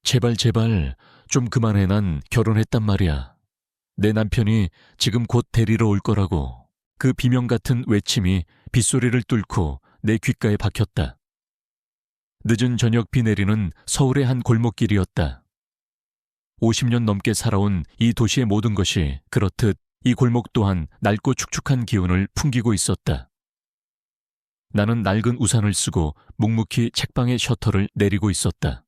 제발 제발 좀 그만해. 난 결혼했단 말이야. 내 남편이 지금 곧 데리러 올 거라고. 그 비명 같은 외침이 빗소리를 뚫고 내 귓가에 박혔다. 늦은 저녁 비 내리는 서울의 한 골목길이었다. 50년 넘게 살아온 이 도시의 모든 것이 그렇듯 이 골목 또한 낡고 축축한 기운을 풍기고 있었다. 나는 낡은 우산을 쓰고 묵묵히 책방의 셔터를 내리고 있었다.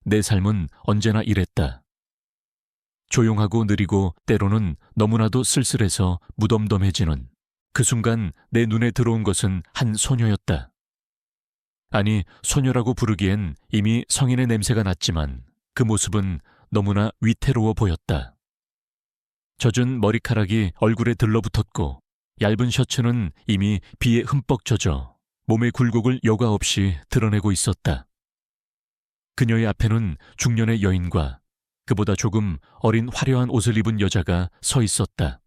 내 삶은 언제나 이랬다. 조용하고 느리고 때로는 너무나도 쓸쓸해서 무덤덤해지는 그 순간 내 눈에 들어온 것은 한 소녀였다. 아니, 소녀라고 부르기엔 이미 성인의 냄새가 났지만 그 모습은 너무나 위태로워 보였다. 젖은 머리카락이 얼굴에 들러붙었고 얇은 셔츠는 이미 비에 흠뻑 젖어 몸의 굴곡을 여과 없이 드러내고 있었다. 그녀의 앞에는 중년의 여인과 그보다 조금 어린 화려한 옷을 입은 여자가 서 있었다.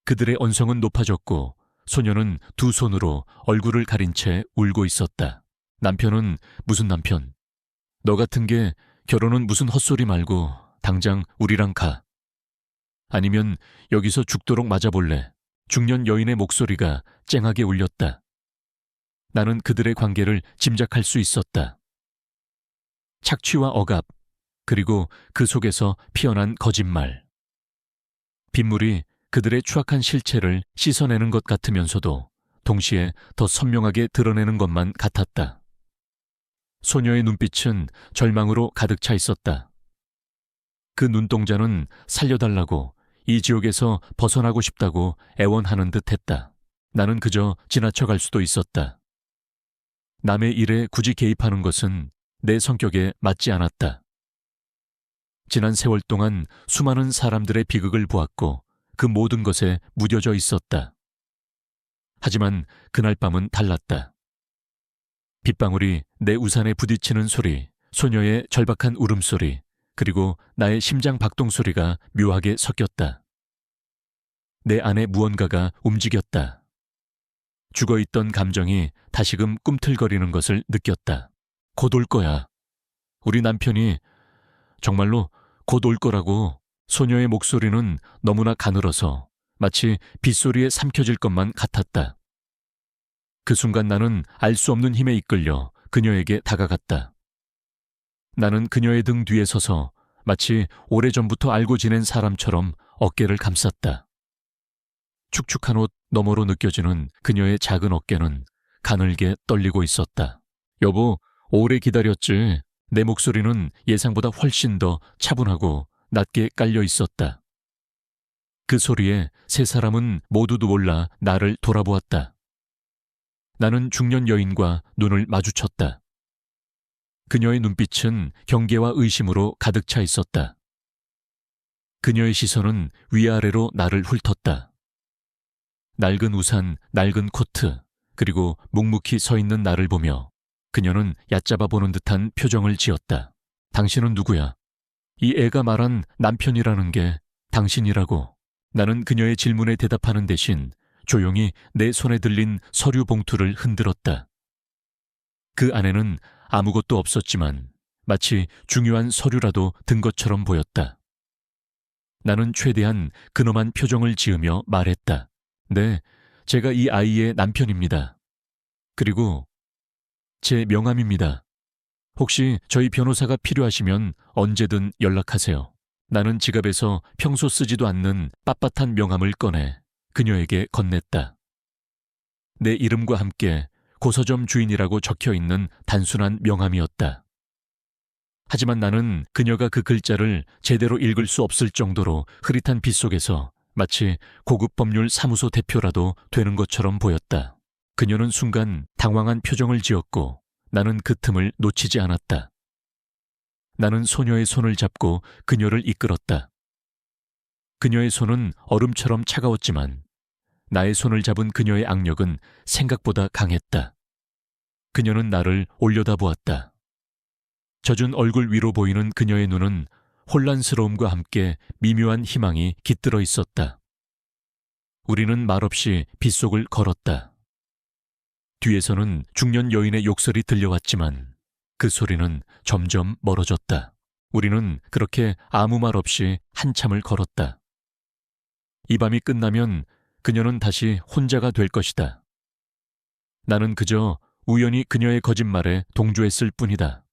그들의 언성은 높아졌고 소녀는 두 손으로 얼굴을 가린 채 울고 있었다. 남편은 무슨 남편? 너 같은 게 결혼은 무슨 헛소리 말고 당장 우리랑 가. 아니면 여기서 죽도록 맞아볼래. 중년 여인의 목소리가 쨍하게 울렸다. 나는 그들의 관계를 짐작할 수 있었다. 착취와 억압, 그리고 그 속에서 피어난 거짓말. 빗물이 그들의 추악한 실체를 씻어내는 것 같으면서도 동시에 더 선명하게 드러내는 것만 같았다. 소녀의 눈빛은 절망으로 가득 차 있었다. 그 눈동자는 살려달라고, 이 지옥에서 벗어나고 싶다고 애원하는 듯 했다. 나는 그저 지나쳐갈 수도 있었다. 남의 일에 굳이 개입하는 것은 내 성격에 맞지 않았다. 지난 세월 동안 수많은 사람들의 비극을 보았고 그 모든 것에 무뎌져 있었다. 하지만 그날 밤은 달랐다. 빗방울이 내 우산에 부딪히는 소리, 소녀의 절박한 울음소리, 그리고 나의 심장 박동 소리가 묘하게 섞였다. 내 안에 무언가가 움직였다. 죽어있던 감정이 다시금 꿈틀거리는 것을 느꼈다. 곧 올 거야. 우리 남편이 정말로 곧 올 거라고. 소녀의 목소리는 너무나 가늘어서 마치 빗소리에 삼켜질 것만 같았다. 그 순간 나는 알 수 없는 힘에 이끌려 그녀에게 다가갔다. 나는 그녀의 등 뒤에 서서 마치 오래전부터 알고 지낸 사람처럼 어깨를 감쌌다. 축축한 옷 너머로 느껴지는 그녀의 작은 어깨는 가늘게 떨리고 있었다. 여보, 오래 기다렸지. 내 목소리는 예상보다 훨씬 더 차분하고 낮게 깔려 있었다. 그 소리에 세 사람은 모두도 몰라 나를 돌아보았다. 나는 중년 여인과 눈을 마주쳤다. 그녀의 눈빛은 경계와 의심으로 가득 차 있었다. 그녀의 시선은 위아래로 나를 훑었다. 낡은 우산, 낡은 코트, 그리고 묵묵히 서 있는 나를 보며 그녀는 얕잡아 보는 듯한 표정을 지었다. 당신은 누구야? 이 애가 말한 남편이라는 게 당신이라고. 나는 그녀의 질문에 대답하는 대신 조용히 내 손에 들린 서류 봉투를 흔들었다. 그 안에는 아무것도 없었지만 마치 중요한 서류라도 든 것처럼 보였다. 나는 최대한 근엄한 표정을 지으며 말했다. 네, 제가 이 아이의 남편입니다. 그리고 제 명함입니다. 혹시 저희 변호사가 필요하시면 언제든 연락하세요. 나는 지갑에서 평소 쓰지도 않는 빳빳한 명함을 꺼내 그녀에게 건넸다. 내 이름과 함께 고서점 주인이라고 적혀 있는 단순한 명함이었다. 하지만 나는 그녀가 그 글자를 제대로 읽을 수 없을 정도로 흐릿한 빛 속에서 마치 고급 법률 사무소 대표라도 되는 것처럼 보였다. 그녀는 순간 당황한 표정을 지었고 나는 그 틈을 놓치지 않았다. 나는 소녀의 손을 잡고 그녀를 이끌었다. 그녀의 손은 얼음처럼 차가웠지만 나의 손을 잡은 그녀의 악력은 생각보다 강했다. 그녀는 나를 올려다보았다. 젖은 얼굴 위로 보이는 그녀의 눈은 혼란스러움과 함께 미묘한 희망이 깃들어 있었다. 우리는 말없이 빗속을 걸었다. 뒤에서는 중년 여인의 욕설이 들려왔지만 그 소리는 점점 멀어졌다. 우리는 그렇게 아무 말 없이 한참을 걸었다. 이 밤이 끝나면 그녀는 다시 혼자가 될 것이다. 나는 그저 우연히 그녀의 거짓말에 동조했을 뿐이다.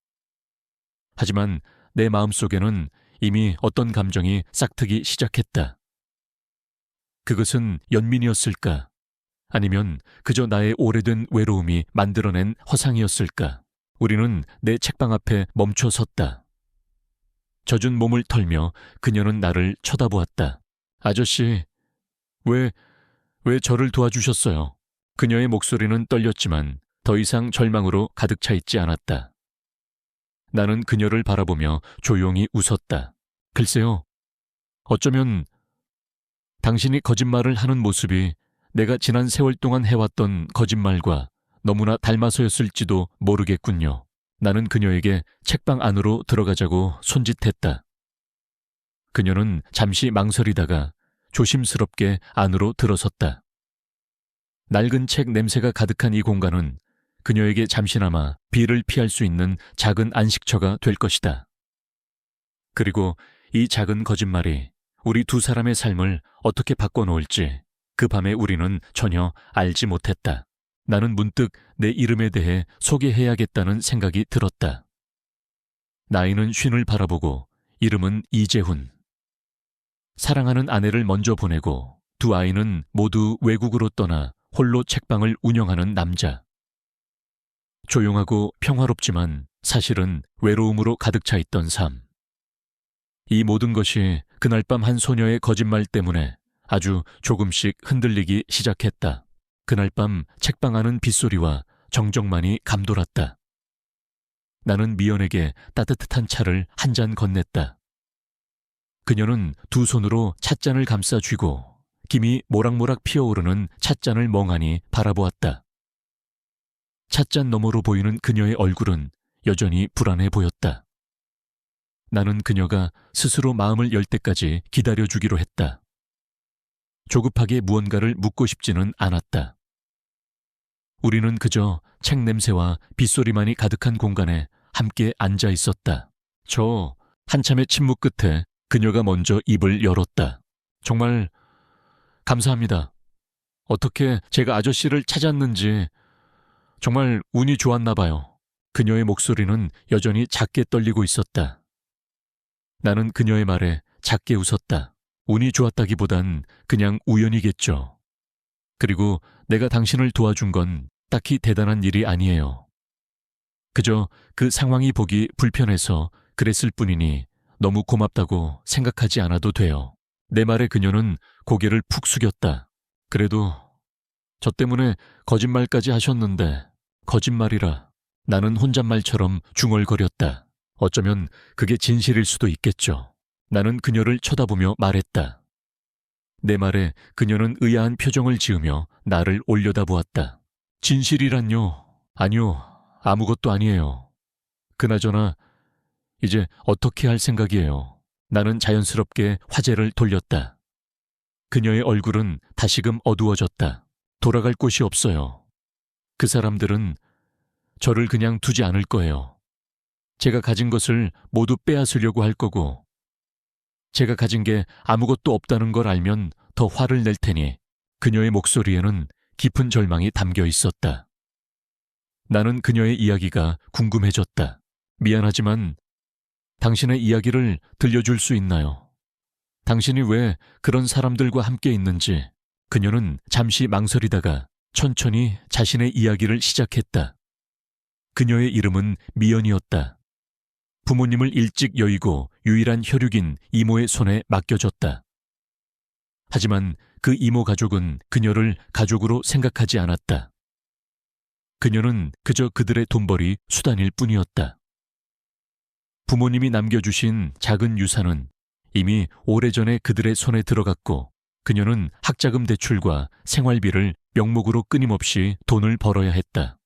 하지만 내 마음속에는 이미 어떤 감정이 싹트기 시작했다. 그것은 연민이었을까? 아니면 그저 나의 오래된 외로움이 만들어낸 허상이었을까? 우리는 내 책방 앞에 멈춰 섰다. 젖은 몸을 털며 그녀는 나를 쳐다보았다. 아저씨, 왜 저를 도와주셨어요? 그녀의 목소리는 떨렸지만 더 이상 절망으로 가득 차 있지 않았다. 나는 그녀를 바라보며 조용히 웃었다. 글쎄요, 어쩌면 당신이 거짓말을 하는 모습이 내가 지난 세월 동안 해왔던 거짓말과 너무나 닮아서였을지도 모르겠군요. 나는 그녀에게 책방 안으로 들어가자고 손짓했다. 그녀는 잠시 망설이다가 조심스럽게 안으로 들어섰다. 낡은 책 냄새가 가득한 이 공간은 그녀에게 잠시나마 비를 피할 수 있는 작은 안식처가 될 것이다. 그리고 이 작은 거짓말이 우리 두 사람의 삶을 어떻게 바꿔놓을지 그 밤에 우리는 전혀 알지 못했다. 나는 문득 내 이름에 대해 소개해야겠다는 생각이 들었다. 나이는 50을 바라보고 이름은 이재훈. 사랑하는 아내를 먼저 보내고 두 아이는 모두 외국으로 떠나 홀로 책방을 운영하는 남자. 조용하고 평화롭지만 사실은 외로움으로 가득 차 있던 삶. 이 모든 것이 그날 밤 한 소녀의 거짓말 때문에 아주 조금씩 흔들리기 시작했다. 그날 밤 책방 안은 빗소리와 정적만이 감돌았다. 나는 미연에게 따뜻한 차를 한 잔 건넸다. 그녀는 두 손으로 찻잔을 감싸 쥐고 김이 모락모락 피어오르는 찻잔을 멍하니 바라보았다. 찻잔 너머로 보이는 그녀의 얼굴은 여전히 불안해 보였다. 나는 그녀가 스스로 마음을 열 때까지 기다려주기로 했다. 조급하게 무언가를 묻고 싶지는 않았다. 우리는 그저 책 냄새와 빗소리만이 가득한 공간에 함께 앉아 있었다. 저 한참의 침묵 끝에 그녀가 먼저 입을 열었다. 정말 감사합니다. 어떻게 제가 아저씨를 찾았는지 정말 운이 좋았나 봐요. 그녀의 목소리는 여전히 작게 떨리고 있었다. 나는 그녀의 말에 작게 웃었다. 운이 좋았다기보단 그냥 우연이겠죠. 그리고 내가 당신을 도와준 건 딱히 대단한 일이 아니에요. 그저 그 상황이 보기 불편해서 그랬을 뿐이니 너무 고맙다고 생각하지 않아도 돼요. 내 말에 그녀는 고개를 푹 숙였다. 그래도 저 때문에 거짓말까지 하셨는데 거짓말이라. 나는 혼잣말처럼 중얼거렸다. 어쩌면 그게 진실일 수도 있겠죠. 나는 그녀를 쳐다보며 말했다. 내 말에 그녀는 의아한 표정을 지으며 나를 올려다보았다. 진실이란요? 아니요, 아무것도 아니에요. 그나저나 이제 어떻게 할 생각이에요? 나는 자연스럽게 화제를 돌렸다. 그녀의 얼굴은 다시금 어두워졌다. 돌아갈 곳이 없어요. 그 사람들은 저를 그냥 두지 않을 거예요. 제가 가진 것을 모두 빼앗으려고 할 거고, 제가 가진 게 아무것도 없다는 걸 알면 더 화를 낼 테니. 그녀의 목소리에는 깊은 절망이 담겨 있었다. 나는 그녀의 이야기가 궁금해졌다. 미안하지만 당신의 이야기를 들려줄 수 있나요? 당신이 왜 그런 사람들과 함께 있는지. 그녀는 잠시 망설이다가 천천히 자신의 이야기를 시작했다. 그녀의 이름은 미연이었다. 부모님을 일찍 여의고 유일한 혈육인 이모의 손에 맡겨졌다. 하지만 그 이모 가족은 그녀를 가족으로 생각하지 않았다. 그녀는 그저 그들의 돈벌이 수단일 뿐이었다. 부모님이 남겨주신 작은 유산은 이미 오래전에 그들의 손에 들어갔고, 그녀는 학자금 대출과 생활비를 명목으로 끊임없이 돈을 벌어야 했다.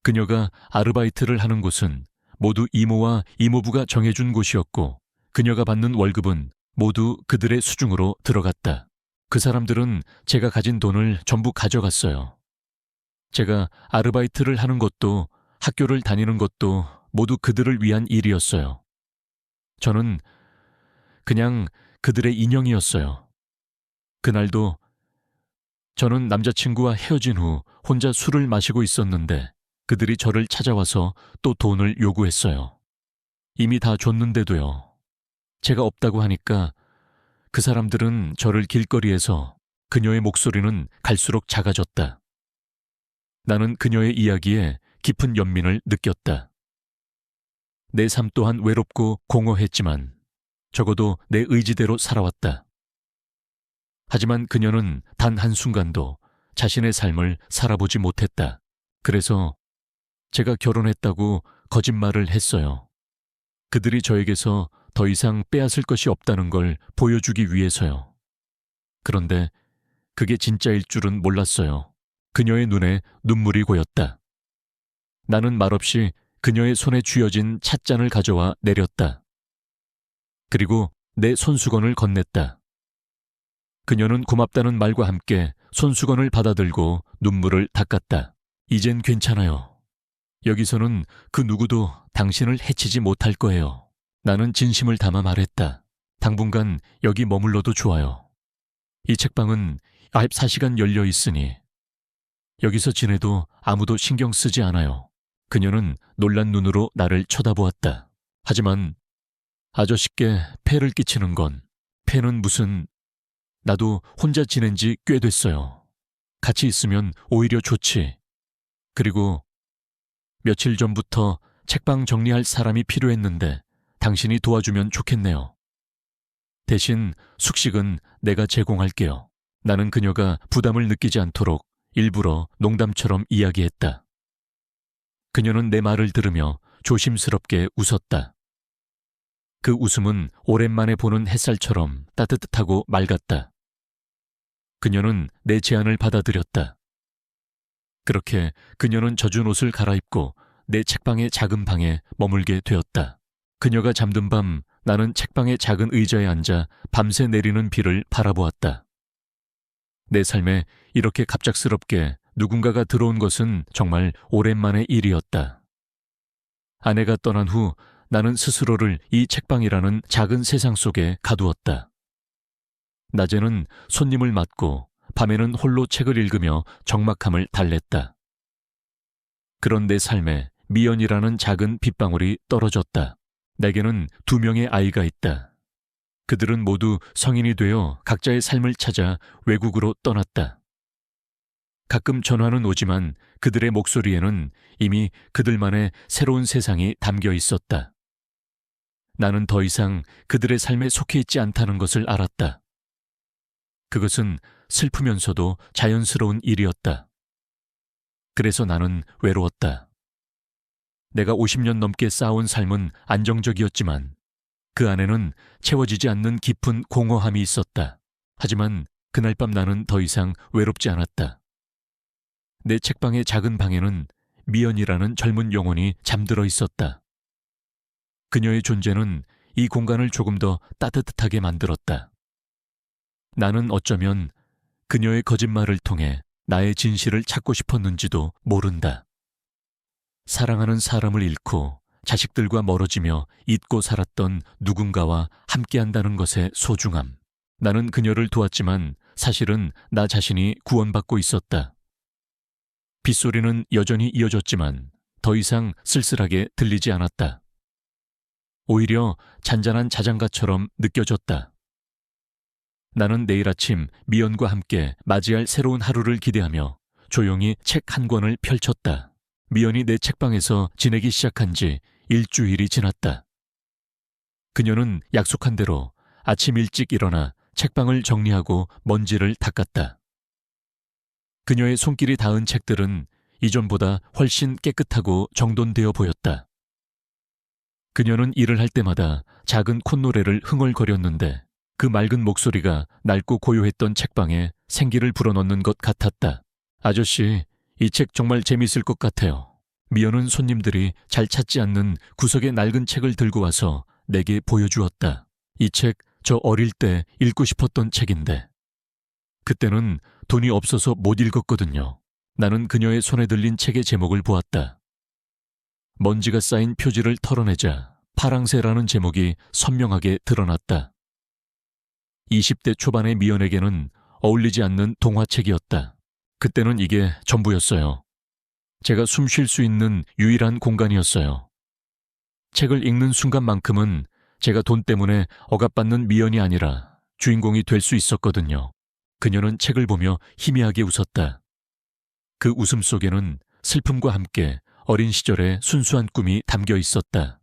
그녀가 아르바이트를 하는 곳은 모두 이모와 이모부가 정해준 곳이었고, 그녀가 받는 월급은 모두 그들의 수중으로 들어갔다. 그 사람들은 제가 가진 돈을 전부 가져갔어요. 제가 아르바이트를 하는 것도 학교를 다니는 것도 모두 그들을 위한 일이었어요. 저는 그냥 그들의 인형이었어요. 그날도 저는 남자친구와 헤어진 후 혼자 술을 마시고 있었는데 그들이 저를 찾아와서 또 돈을 요구했어요. 이미 다 줬는데도요. 제가 없다고 하니까 그 사람들은 저를 길거리에서 그녀의 목소리는 갈수록 작아졌다. 나는 그녀의 이야기에 깊은 연민을 느꼈다. 내 삶 또한 외롭고 공허했지만 적어도 내 의지대로 살아왔다. 하지만 그녀는 단 한순간도 자신의 삶을 살아보지 못했다. 그래서 제가 결혼했다고 거짓말을 했어요. 그들이 저에게서 더 이상 빼앗을 것이 없다는 걸 보여주기 위해서요. 그런데 그게 진짜일 줄은 몰랐어요. 그녀의 눈에 눈물이 고였다. 나는 말없이 그녀의 손에 쥐어진 찻잔을 가져와 내렸다. 그리고 내 손수건을 건넸다. 그녀는 고맙다는 말과 함께 손수건을 받아들고 눈물을 닦았다. 이젠 괜찮아요. 여기서는 그 누구도 당신을 해치지 못할 거예요. 나는 진심을 담아 말했다. 당분간 여기 머물러도 좋아요. 이 책방은 24시간 열려 있으니 여기서 지내도 아무도 신경 쓰지 않아요. 그녀는 놀란 눈으로 나를 쳐다보았다. 하지만 아저씨께 폐를 끼치는 건 폐는 무슨 나도 혼자 지낸 지 꽤 됐어요. 같이 있으면 오히려 좋지. 그리고 며칠 전부터 책방 정리할 사람이 필요했는데 당신이 도와주면 좋겠네요. 대신 숙식은 내가 제공할게요. 나는 그녀가 부담을 느끼지 않도록 일부러 농담처럼 이야기했다. 그녀는 내 말을 들으며 조심스럽게 웃었다. 그 웃음은 오랜만에 보는 햇살처럼 따뜻하고 맑았다. 그녀는 내 제안을 받아들였다. 그렇게 그녀는 젖은 옷을 갈아입고 내 책방의 작은 방에 머물게 되었다. 그녀가 잠든 밤 나는 책방의 작은 의자에 앉아 밤새 내리는 비를 바라보았다. 내 삶에 이렇게 갑작스럽게 누군가가 들어온 것은 정말 오랜만의 일이었다. 아내가 떠난 후 나는 스스로를 이 책방이라는 작은 세상 속에 가두었다. 낮에는 손님을 맞고 밤에는 홀로 책을 읽으며 적막함을 달랬다. 그런 내 삶에 미연이라는 작은 빗방울이 떨어졌다. 내게는 2명의 아이가 있다. 그들은 모두 성인이 되어 각자의 삶을 찾아 외국으로 떠났다. 가끔 전화는 오지만 그들의 목소리에는 이미 그들만의 새로운 세상이 담겨 있었다. 나는 더 이상 그들의 삶에 속해 있지 않다는 것을 알았다. 그것은 슬프면서도 자연스러운 일이었다. 그래서 나는 외로웠다. 내가 50년 넘게 쌓아온 삶은 안정적이었지만 그 안에는 채워지지 않는 깊은 공허함이 있었다. 하지만 그날 밤 나는 더 이상 외롭지 않았다. 내 책방의 작은 방에는 미연이라는 젊은 영혼이 잠들어 있었다. 그녀의 존재는 이 공간을 조금 더 따뜻하게 만들었다. 나는 어쩌면 그녀의 거짓말을 통해 나의 진실을 찾고 싶었는지도 모른다. 사랑하는 사람을 잃고 자식들과 멀어지며 잊고 살았던 누군가와 함께한다는 것의 소중함. 나는 그녀를 도왔지만 사실은 나 자신이 구원받고 있었다. 빗소리는 여전히 이어졌지만 더 이상 쓸쓸하게 들리지 않았다. 오히려 잔잔한 자장가처럼 느껴졌다. 나는 내일 아침 미연과 함께 맞이할 새로운 하루를 기대하며 조용히 책 한 권을 펼쳤다. 미연이 내 책방에서 지내기 시작한 지 일주일이 지났다. 그녀는 약속한 대로 아침 일찍 일어나 책방을 정리하고 먼지를 닦았다. 그녀의 손길이 닿은 책들은 이전보다 훨씬 깨끗하고 정돈되어 보였다. 그녀는 일을 할 때마다 작은 콧노래를 흥얼거렸는데 그 맑은 목소리가 낡고 고요했던 책방에 생기를 불어넣는 것 같았다. 아저씨, 이 책 정말 재밌을 것 같아요. 미연은 손님들이 잘 찾지 않는 구석의 낡은 책을 들고 와서 내게 보여주었다. 이 책 저 어릴 때 읽고 싶었던 책인데. 그때는 돈이 없어서 못 읽었거든요. 나는 그녀의 손에 들린 책의 제목을 보았다. 먼지가 쌓인 표지를 털어내자 파랑새라는 제목이 선명하게 드러났다. 20대 초반의 미연에게는 어울리지 않는 동화책이었다. 그때는 이게 전부였어요. 제가 숨 쉴 수 있는 유일한 공간이었어요. 책을 읽는 순간만큼은 제가 돈 때문에 억압받는 미연이 아니라 주인공이 될 수 있었거든요. 그녀는 책을 보며 희미하게 웃었다. 그 웃음 속에는 슬픔과 함께 어린 시절의 순수한 꿈이 담겨 있었다.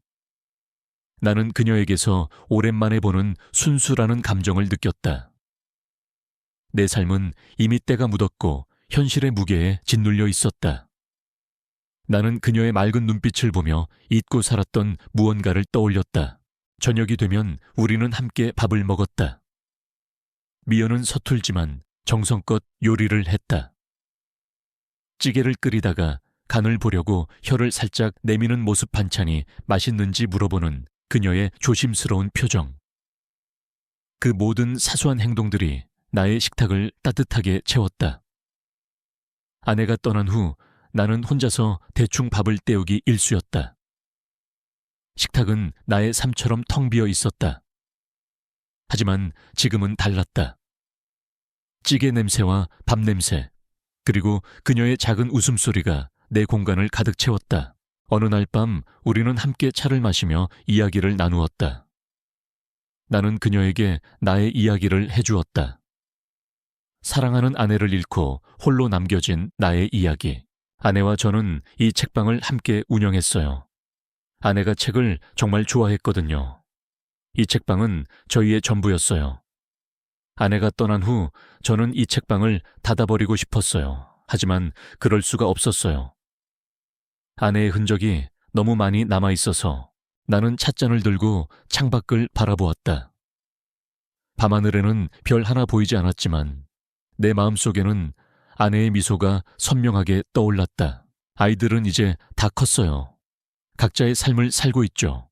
나는 그녀에게서 오랜만에 보는 순수라는 감정을 느꼈다. 내 삶은 이미 때가 묻었고 현실의 무게에 짓눌려 있었다. 나는 그녀의 맑은 눈빛을 보며 잊고 살았던 무언가를 떠올렸다. 저녁이 되면 우리는 함께 밥을 먹었다. 미연은 서툴지만 정성껏 요리를 했다. 찌개를 끓이다가 간을 보려고 혀를 살짝 내미는 모습 반찬이 맛있는지 물어보는 그녀의 조심스러운 표정. 그 모든 사소한 행동들이 나의 식탁을 따뜻하게 채웠다. 아내가 떠난 후 나는 혼자서 대충 밥을 때우기 일쑤였다. 식탁은 나의 삶처럼 텅 비어 있었다. 하지만 지금은 달랐다. 찌개 냄새와 밥 냄새, 그리고 그녀의 작은 웃음소리가 내 공간을 가득 채웠다. 어느 날 밤 우리는 함께 차를 마시며 이야기를 나누었다. 나는 그녀에게 나의 이야기를 해주었다. 사랑하는 아내를 잃고 홀로 남겨진 나의 이야기. 아내와 저는 이 책방을 함께 운영했어요. 아내가 책을 정말 좋아했거든요. 이 책방은 저희의 전부였어요. 아내가 떠난 후 저는 이 책방을 닫아버리고 싶었어요. 하지만 그럴 수가 없었어요. 아내의 흔적이 너무 많이 남아있어서 나는 찻잔을 들고 창밖을 바라보았다. 밤하늘에는 별 하나 보이지 않았지만 내 마음속에는 아내의 미소가 선명하게 떠올랐다. 아이들은 이제 다 컸어요. 각자의 삶을 살고 있죠.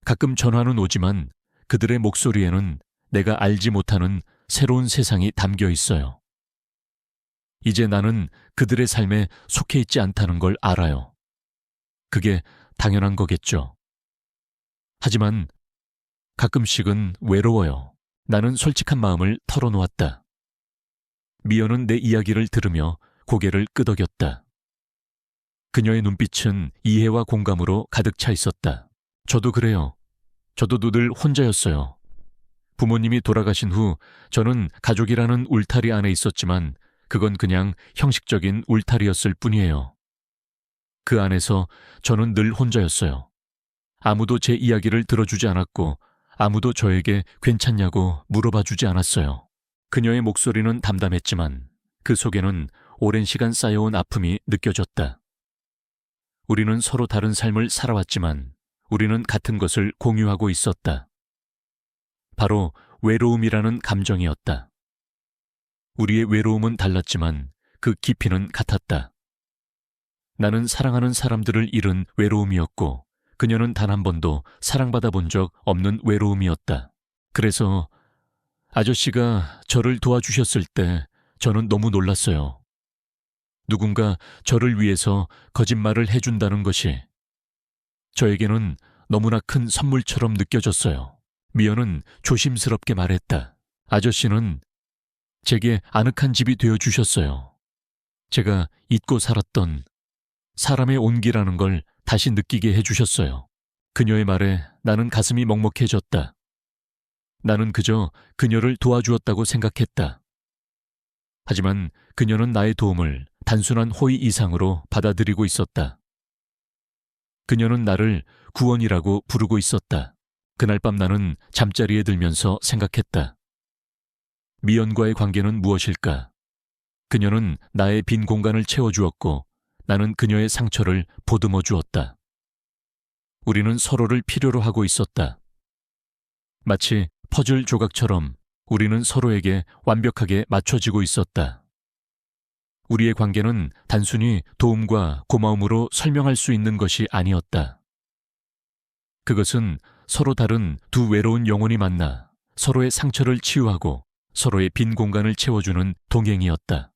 가끔 전화는 오지만 그들의 목소리에는 내가 알지 못하는 새로운 세상이 담겨 있어요. 이제 나는 그들의 삶에 속해 있지 않다는 걸 알아요. 그게 당연한 거겠죠. 하지만 가끔씩은 외로워요. 나는 솔직한 마음을 털어놓았다. 미연은 내 이야기를 들으며 고개를 끄덕였다. 그녀의 눈빛은 이해와 공감으로 가득 차 있었다. 저도 그래요. 저도 늘 혼자였어요. 부모님이 돌아가신 후 저는 가족이라는 울타리 안에 있었지만 그건 그냥 형식적인 울타리였을 뿐이에요. 그 안에서 저는 늘 혼자였어요. 아무도 제 이야기를 들어주지 않았고 아무도 저에게 괜찮냐고 물어봐 주지 않았어요. 그녀의 목소리는 담담했지만 그 속에는 오랜 시간 쌓여온 아픔이 느껴졌다. 우리는 서로 다른 삶을 살아왔지만 우리는 같은 것을 공유하고 있었다. 바로 외로움이라는 감정이었다. 우리의 외로움은 달랐지만 그 깊이는 같았다. 나는 사랑하는 사람들을 잃은 외로움이었고 그녀는 단 한 번도 사랑받아 본 적 없는 외로움이었다. 그래서 아저씨가 저를 도와주셨을 때 저는 너무 놀랐어요. 누군가 저를 위해서 거짓말을 해준다는 것이 저에게는 너무나 큰 선물처럼 느껴졌어요. 미연은 조심스럽게 말했다. 아저씨는 제게 아늑한 집이 되어주셨어요. 제가 잊고 살았던 사람의 온기라는 걸 다시 느끼게 해주셨어요. 그녀의 말에 나는 가슴이 먹먹해졌다. 나는 그저 그녀를 도와주었다고 생각했다. 하지만 그녀는 나의 도움을 단순한 호의 이상으로 받아들이고 있었다. 그녀는 나를 구원이라고 부르고 있었다. 그날 밤 나는 잠자리에 들면서 생각했다. 미연과의 관계는 무엇일까? 그녀는 나의 빈 공간을 채워주었고 나는 그녀의 상처를 보듬어 주었다. 우리는 서로를 필요로 하고 있었다. 마치 퍼즐 조각처럼 우리는 서로에게 완벽하게 맞춰지고 있었다. 우리의 관계는 단순히 도움과 고마움으로 설명할 수 있는 것이 아니었다. 그것은 서로 다른 두 외로운 영혼이 만나 서로의 상처를 치유하고 서로의 빈 공간을 채워주는 동행이었다.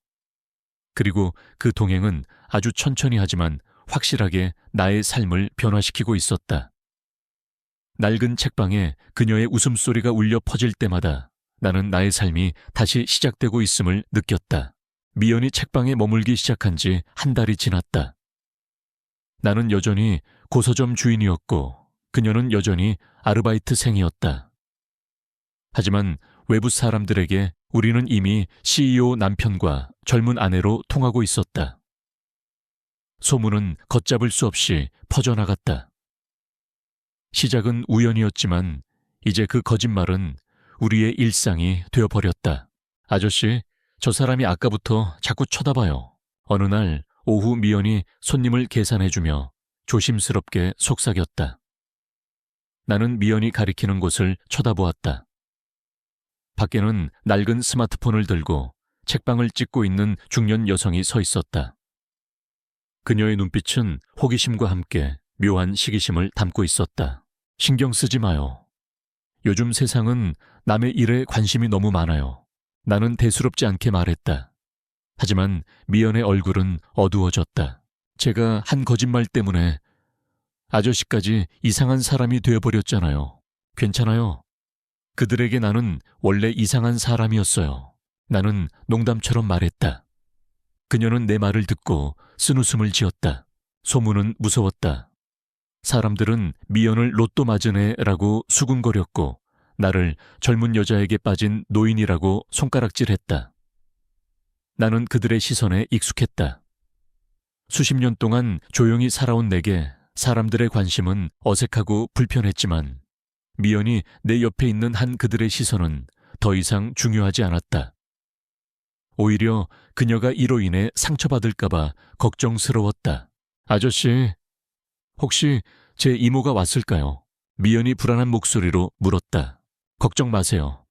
그리고 그 동행은 아주 천천히 하지만 확실하게 나의 삶을 변화시키고 있었다. 낡은 책방에 그녀의 웃음소리가 울려 퍼질 때마다 나는 나의 삶이 다시 시작되고 있음을 느꼈다. 미연이 책방에 머물기 시작한 지 한 달이 지났다. 나는 여전히 고서점 주인이었고 그녀는 여전히 아르바이트생이었다. 하지만 외부 사람들에게 우리는 이미 CEO 남편과 젊은 아내로 통하고 있었다. 소문은 걷잡을 수 없이 퍼져나갔다. 시작은 우연이었지만 이제 그 거짓말은 우리의 일상이 되어버렸다. 아저씨, 저 사람이 아까부터 자꾸 쳐다봐요. 어느 날 오후 미연이 손님을 계산해주며 조심스럽게 속삭였다. 나는 미연이 가리키는 곳을 쳐다보았다. 밖에는 낡은 스마트폰을 들고 책방을 찍고 있는 중년 여성이 서 있었다. 그녀의 눈빛은 호기심과 함께 묘한 시기심을 담고 있었다. 신경 쓰지 마요. 요즘 세상은 남의 일에 관심이 너무 많아요. 나는 대수롭지 않게 말했다. 하지만 미연의 얼굴은 어두워졌다. 제가 한 거짓말 때문에 아저씨까지 이상한 사람이 되어버렸잖아요. 괜찮아요. 그들에게 나는 원래 이상한 사람이었어요. 나는 농담처럼 말했다. 그녀는 내 말을 듣고 쓴웃음을 지었다. 소문은 무서웠다. 사람들은 미연을 로또 맞은 애라고 수군거렸고 나를 젊은 여자에게 빠진 노인이라고 손가락질했다. 나는 그들의 시선에 익숙했다. 수십 년 동안 조용히 살아온 내게 사람들의 관심은 어색하고 불편했지만 미연이 내 옆에 있는 한 그들의 시선은 더 이상 중요하지 않았다. 오히려 그녀가 이로 인해 상처받을까봐 걱정스러웠다. 아저씨, 혹시 제 이모가 왔을까요? 미연이 불안한 목소리로 물었다. 걱정 마세요.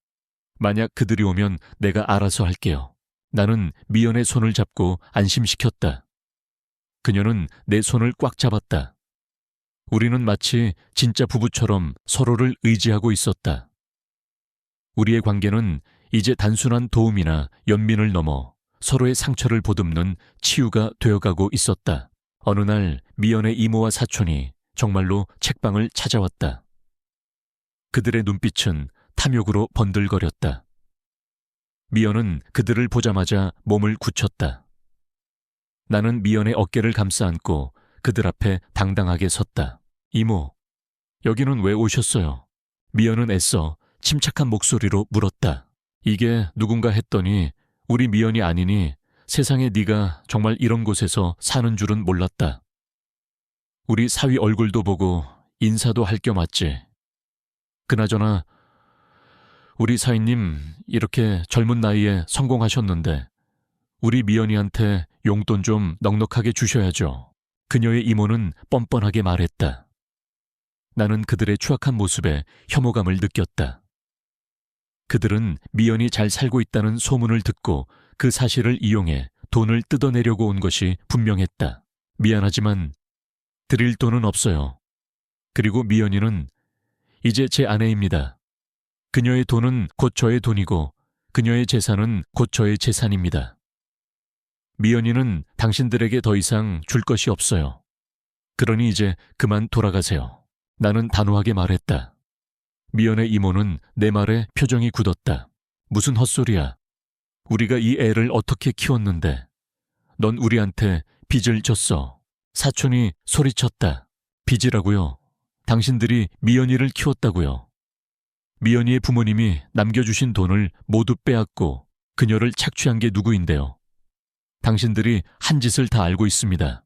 만약 그들이 오면 내가 알아서 할게요. 나는 미연의 손을 잡고 안심시켰다. 그녀는 내 손을 꽉 잡았다. 우리는 마치 진짜 부부처럼 서로를 의지하고 있었다. 우리의 관계는 이제 단순한 도움이나 연민을 넘어 서로의 상처를 보듬는 치유가 되어가고 있었다. 어느 날 미연의 이모와 사촌이 정말로 책방을 찾아왔다. 그들의 눈빛은 탐욕으로 번들거렸다. 미연은 그들을 보자마자 몸을 굳혔다. 나는 미연의 어깨를 감싸 안고 그들 앞에 당당하게 섰다. 이모, 여기는 왜 오셨어요? 미연은 애써 침착한 목소리로 물었다. 이게 누군가 했더니 우리 미연이 아니니 세상에 네가 정말 이런 곳에서 사는 줄은 몰랐다. 우리 사위 얼굴도 보고 인사도 할 겸 왔지. 그나저나 우리 사위님 이렇게 젊은 나이에 성공하셨는데 우리 미연이한테 용돈 좀 넉넉하게 주셔야죠. 그녀의 이모는 뻔뻔하게 말했다. 나는 그들의 추악한 모습에 혐오감을 느꼈다. 그들은 미연이 잘 살고 있다는 소문을 듣고 그 사실을 이용해 돈을 뜯어내려고 온 것이 분명했다. 미안하지만 드릴 돈은 없어요. 그리고 미연이는 이제 제 아내입니다. 그녀의 돈은 곧 저의 돈이고 그녀의 재산은 곧 저의 재산입니다. 미연이는 당신들에게 더 이상 줄 것이 없어요. 그러니 이제 그만 돌아가세요. 나는 단호하게 말했다. 미연의 이모는 내 말에 표정이 굳었다. 무슨 헛소리야. 우리가 이 애를 어떻게 키웠는데. 넌 우리한테 빚을 졌어. 사촌이 소리쳤다. 빚이라고요? 당신들이 미연이를 키웠다고요. 미연이의 부모님이 남겨주신 돈을 모두 빼앗고 그녀를 착취한 게 누구인데요. 당신들이 한 짓을 다 알고 있습니다.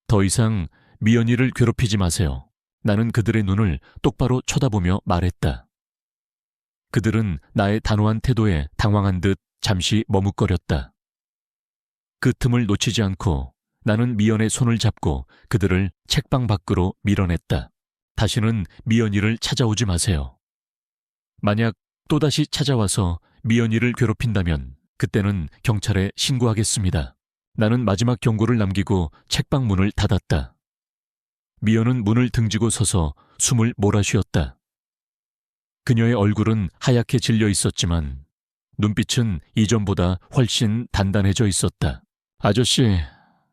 더 이상 미연이를 괴롭히지 마세요. 나는 그들의 눈을 똑바로 쳐다보며 말했다. 그들은 나의 단호한 태도에 당황한 듯 잠시 머뭇거렸다. 그 틈을 놓치지 않고 나는 미연의 손을 잡고 그들을 책방 밖으로 밀어냈다. 다시는 미연이를 찾아오지 마세요. 만약 또다시 찾아와서 미연이를 괴롭힌다면 그때는 경찰에 신고하겠습니다. 나는 마지막 경고를 남기고 책방 문을 닫았다. 미연은 문을 등지고 서서 숨을 몰아쉬었다. 그녀의 얼굴은 하얗게 질려 있었지만 눈빛은 이전보다 훨씬 단단해져 있었다. 아저씨,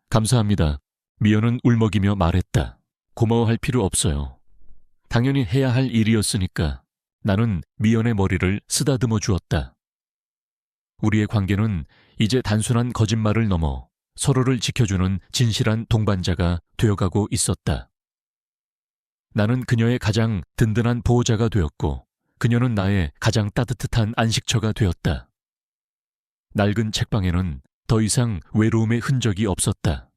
감사합니다. 미연은 울먹이며 말했다. 고마워할 필요 없어요. 당연히 해야 할 일이었으니까. 나는 미연의 머리를 쓰다듬어 주었다. 우리의 관계는 이제 단순한 거짓말을 넘어 서로를 지켜주는 진실한 동반자가 되어가고 있었다. 나는 그녀의 가장 든든한 보호자가 되었고 그녀는 나의 가장 따뜻한 안식처가 되었다. 낡은 책방에는 더 이상 외로움의 흔적이 없었다.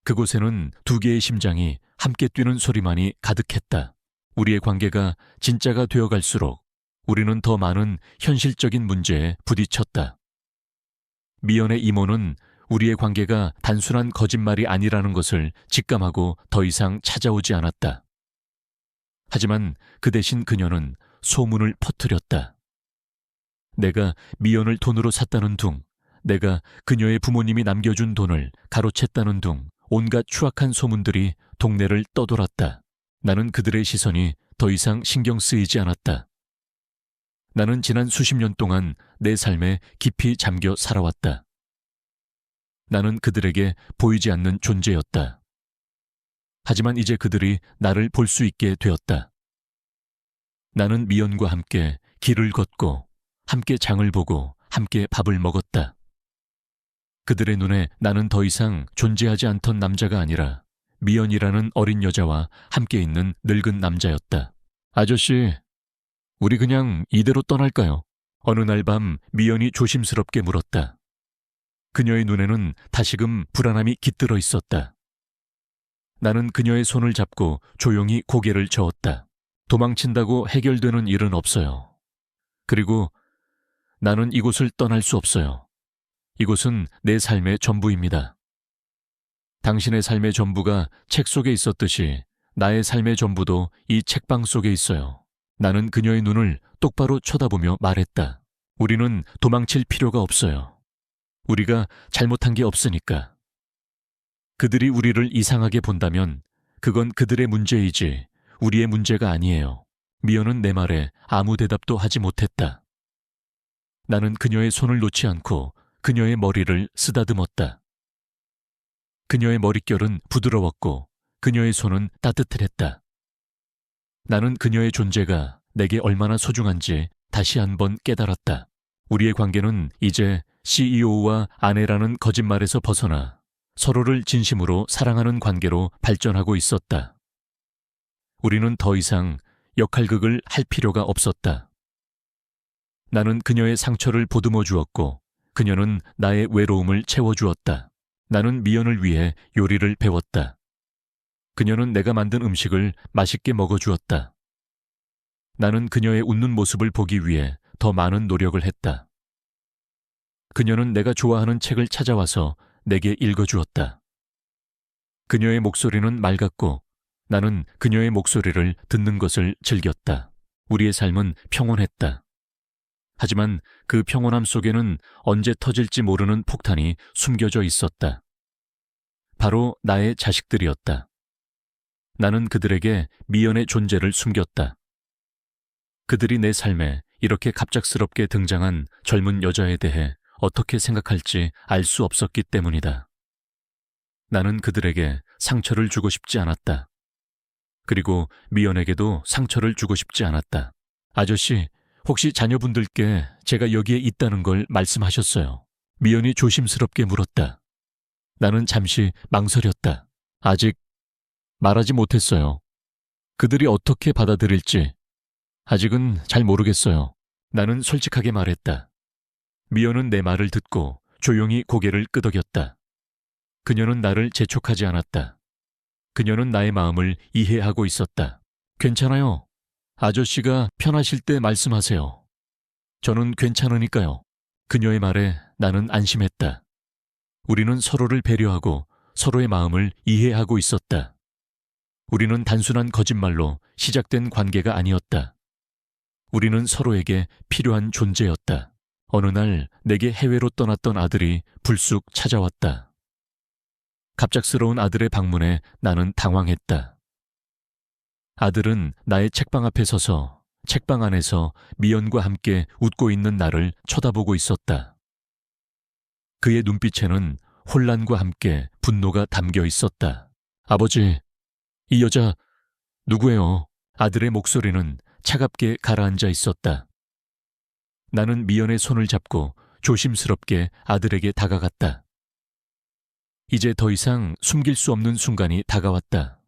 그곳에는 두 개의 심장이 함께 뛰는 소리만이 가득했다. 우리의 관계가 진짜가 되어갈수록 우리는 더 많은 현실적인 문제에 부딪혔다. 미연의 이모는 우리의 관계가 단순한 거짓말이 아니라는 것을 직감하고 더 이상 찾아오지 않았다. 하지만 그 대신 그녀는 소문을 퍼뜨렸다. 내가 미연을 돈으로 샀다는 둥, 내가 그녀의 부모님이 남겨준 돈을 가로챘다는 둥, 온갖 추악한 소문들이 동네를 떠돌았다. 나는 그들의 시선이 더 이상 신경 쓰이지 않았다. 나는 지난 수십 년 동안 내 삶에 깊이 잠겨 살아왔다. 나는 그들에게 보이지 않는 존재였다. 하지만 이제 그들이 나를 볼 수 있게 되었다. 나는 미연과 함께 길을 걷고 함께 장을 보고 함께 밥을 먹었다. 그들의 눈에 나는 더 이상 존재하지 않던 남자가 아니라 미연이라는 어린 여자와 함께 있는 늙은 남자였다. 아저씨, 우리 그냥 이대로 떠날까요? 어느 날 밤 미연이 조심스럽게 물었다. 그녀의 눈에는 다시금 불안함이 깃들어 있었다. 나는 그녀의 손을 잡고 조용히 고개를 저었다. 도망친다고 해결되는 일은 없어요. 그리고 나는 이곳을 떠날 수 없어요. 이곳은 내 삶의 전부입니다. 당신의 삶의 전부가 책 속에 있었듯이 나의 삶의 전부도 이 책방 속에 있어요. 나는 그녀의 눈을 똑바로 쳐다보며 말했다. 우리는 도망칠 필요가 없어요. 우리가 잘못한 게 없으니까. 그들이 우리를 이상하게 본다면 그건 그들의 문제이지 우리의 문제가 아니에요. 미연은 내 말에 아무 대답도 하지 못했다. 나는 그녀의 손을 놓지 않고 그녀의 머리를 쓰다듬었다. 그녀의 머릿결은 부드러웠고 그녀의 손은 따뜻했다. 나는 그녀의 존재가 내게 얼마나 소중한지 다시 한번 깨달았다. 우리의 관계는 이제 CEO와 아내라는 거짓말에서 벗어나 서로를 진심으로 사랑하는 관계로 발전하고 있었다. 우리는 더 이상 역할극을 할 필요가 없었다. 나는 그녀의 상처를 보듬어 주었고 그녀는 나의 외로움을 채워주었다. 나는 미연을 위해 요리를 배웠다. 그녀는 내가 만든 음식을 맛있게 먹어주었다. 나는 그녀의 웃는 모습을 보기 위해 더 많은 노력을 했다. 그녀는 내가 좋아하는 책을 찾아와서 내게 읽어주었다. 그녀의 목소리는 맑았고 나는 그녀의 목소리를 듣는 것을 즐겼다. 우리의 삶은 평온했다. 하지만 그 평온함 속에는 언제 터질지 모르는 폭탄이 숨겨져 있었다. 바로 나의 자식들이었다. 나는 그들에게 미연의 존재를 숨겼다. 그들이 내 삶에 이렇게 갑작스럽게 등장한 젊은 여자에 대해 어떻게 생각할지 알 수 없었기 때문이다. 나는 그들에게 상처를 주고 싶지 않았다. 그리고 미연에게도 상처를 주고 싶지 않았다. 아저씨, 혹시 자녀분들께 제가 여기에 있다는 걸 말씀하셨어요? 미연이 조심스럽게 물었다. 나는 잠시 망설였다. 아직 말하지 못했어요. 그들이 어떻게 받아들일지 아직은 잘 모르겠어요. 나는 솔직하게 말했다. 미연은 내 말을 듣고 조용히 고개를 끄덕였다. 그녀는 나를 재촉하지 않았다. 그녀는 나의 마음을 이해하고 있었다. 괜찮아요. 아저씨가 편하실 때 말씀하세요. 저는 괜찮으니까요. 그녀의 말에 나는 안심했다. 우리는 서로를 배려하고 서로의 마음을 이해하고 있었다. 우리는 단순한 거짓말로 시작된 관계가 아니었다. 우리는 서로에게 필요한 존재였다. 어느 날 내게 해외로 떠났던 아들이 불쑥 찾아왔다. 갑작스러운 아들의 방문에 나는 당황했다. 아들은 나의 책방 앞에 서서 책방 안에서 미연과 함께 웃고 있는 나를 쳐다보고 있었다. 그의 눈빛에는 혼란과 함께 분노가 담겨 있었다. 아버지, 이 여자 누구예요? 아들의 목소리는 차갑게 가라앉아 있었다. 나는 미연의 손을 잡고 조심스럽게 아들에게 다가갔다. 이제 더 이상 숨길 수 없는 순간이 다가왔다.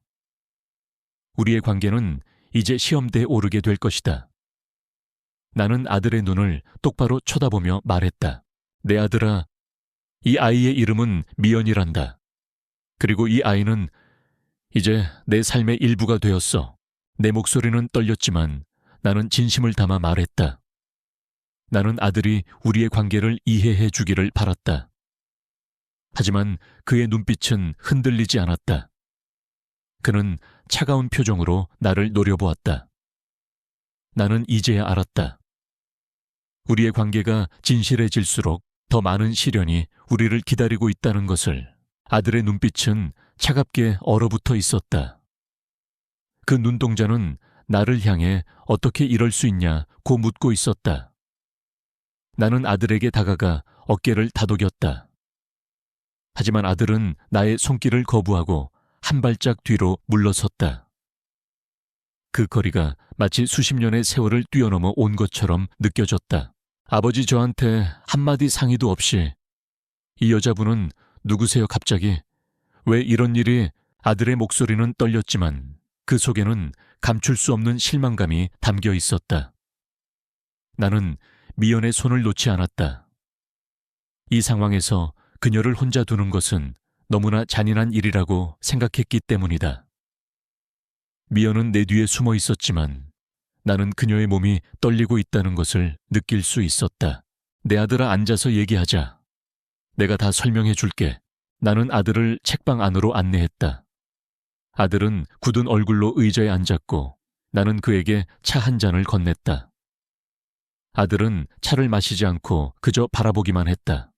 우리의 관계는 이제 시험대에 오르게 될 것이다. 나는 아들의 눈을 똑바로 쳐다보며 말했다. 내 아들아, 이 아이의 이름은 미연이란다. 그리고 이 아이는 이제 내 삶의 일부가 되었어. 내 목소리는 떨렸지만 나는 진심을 담아 말했다. 나는 아들이 우리의 관계를 이해해 주기를 바랐다. 하지만 그의 눈빛은 흔들리지 않았다. 그는 차가운 표정으로 나를 노려보았다. 나는 이제야 알았다. 우리의 관계가 진실해질수록 더 많은 시련이 우리를 기다리고 있다는 것을. 아들의 눈빛은 차갑게 얼어붙어 있었다. 그 눈동자는 나를 향해 어떻게 이럴 수 있냐고 묻고 있었다. 나는 아들에게 다가가 어깨를 다독였다. 하지만 아들은 나의 손길을 거부하고 한 발짝 뒤로 물러섰다. 그 거리가 마치 수십 년의 세월을 뛰어넘어 온 것처럼 느껴졌다. 아버지 저한테 한마디 상의도 없이 이 여자분은 누구세요 갑자기? 왜 이런 일이? 아들의 목소리는 떨렸지만 그 속에는 감출 수 없는 실망감이 담겨 있었다. 나는 미연의 손을 놓지 않았다. 이 상황에서 그녀를 혼자 두는 것은 너무나 잔인한 일이라고 생각했기 때문이다. 미연은 내 뒤에 숨어 있었지만 나는 그녀의 몸이 떨리고 있다는 것을 느낄 수 있었다. 내 아들아, 앉아서 얘기하자. 내가 다 설명해 줄게. 나는 아들을 책방 안으로 안내했다. 아들은 굳은 얼굴로 의자에 앉았고 나는 그에게 차 한 잔을 건넸다. 아들은 차를 마시지 않고 그저 바라보기만 했다.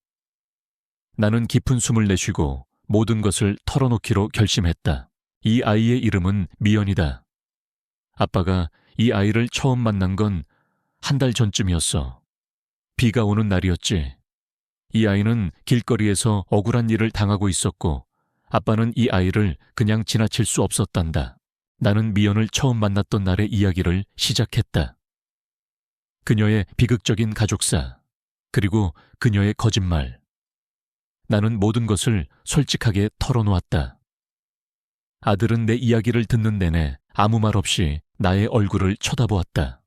나는 깊은 숨을 내쉬고 모든 것을 털어놓기로 결심했다. 이 아이의 이름은 미연이다. 아빠가 이 아이를 처음 만난 건 한 달 전쯤이었어. 비가 오는 날이었지. 이 아이는 길거리에서 억울한 일을 당하고 있었고 아빠는 이 아이를 그냥 지나칠 수 없었단다. 나는 미연을 처음 만났던 날의 이야기를 시작했다. 그녀의 비극적인 가족사, 그리고 그녀의 거짓말. 나는 모든 것을 솔직하게 털어놓았다. 아들은 내 이야기를 듣는 내내 아무 말 없이 나의 얼굴을 쳐다보았다.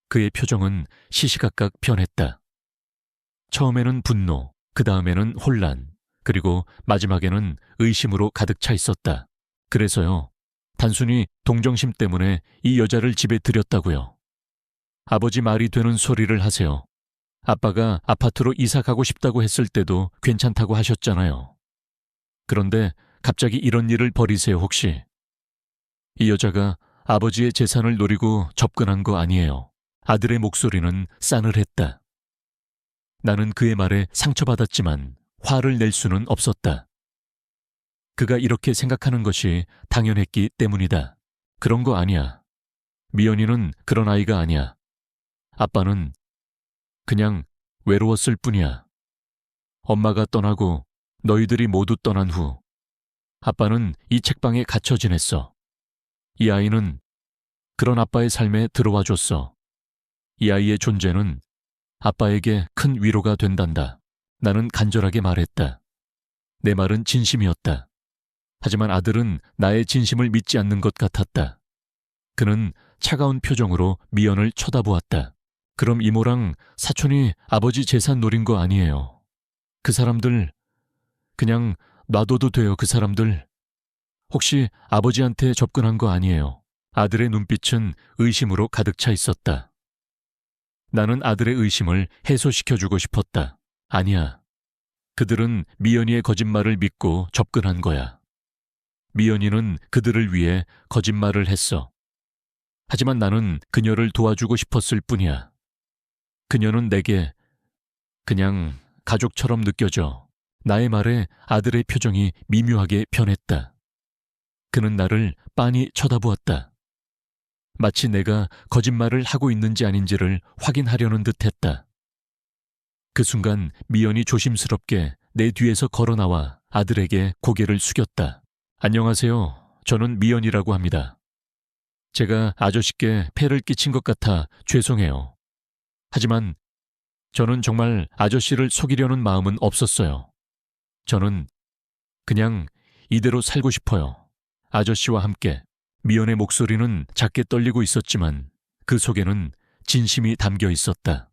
그의 표정은 시시각각 변했다. 처음에는 분노, 그 다음에는 혼란, 그리고 마지막에는 의심으로 가득 차 있었다. 그래서요, 단순히 동정심 때문에 이 여자를 집에 들였다고요. 아버지 말이 되는 소리를 하세요. 아빠가 아파트로 이사 가고 싶다고 했을 때도 괜찮다고 하셨잖아요. 그런데 갑자기 이런 일을 벌이세요 혹시? 이 여자가 아버지의 재산을 노리고 접근한 거 아니에요. 아들의 목소리는 싸늘했다. 나는 그의 말에 상처받았지만 화를 낼 수는 없었다. 그가 이렇게 생각하는 것이 당연했기 때문이다. 그런 거 아니야. 미연이는 그런 아이가 아니야. 아빠는 그냥 외로웠을 뿐이야. 엄마가 떠나고 너희들이 모두 떠난 후 아빠는 이 책방에 갇혀 지냈어. 이 아이는 그런 아빠의 삶에 들어와 줬어. 이 아이의 존재는 아빠에게 큰 위로가 된단다. 나는 간절하게 말했다. 내 말은 진심이었다. 하지만 아들은 나의 진심을 믿지 않는 것 같았다. 그는 차가운 표정으로 미연을 쳐다보았다. 그럼 이모랑 사촌이 아버지 재산 노린 거 아니에요. 그 사람들 그냥 놔둬도 돼요. 그 사람들 혹시 아버지한테 접근한 거 아니에요. 아들의 눈빛은 의심으로 가득 차 있었다. 나는 아들의 의심을 해소시켜주고 싶었다. 아니야. 그들은 미연이의 거짓말을 믿고 접근한 거야. 미연이는 그들을 위해 거짓말을 했어. 하지만 나는 그녀를 도와주고 싶었을 뿐이야. 그녀는 내게 그냥 가족처럼 느껴져. 나의 말에 아들의 표정이 미묘하게 변했다. 그는 나를 빤히 쳐다보았다. 마치 내가 거짓말을 하고 있는지 아닌지를 확인하려는 듯 했다. 그 순간 미연이 조심스럽게 내 뒤에서 걸어 나와 아들에게 고개를 숙였다. 안녕하세요. 저는 미연이라고 합니다. 제가 아저씨께 폐를 끼친 것 같아 죄송해요. 하지만 저는 정말 아저씨를 속이려는 마음은 없었어요. 저는 그냥 이대로 살고 싶어요. 아저씨와 함께. 미연의 목소리는 작게 떨리고 있었지만 그 속에는 진심이 담겨 있었다.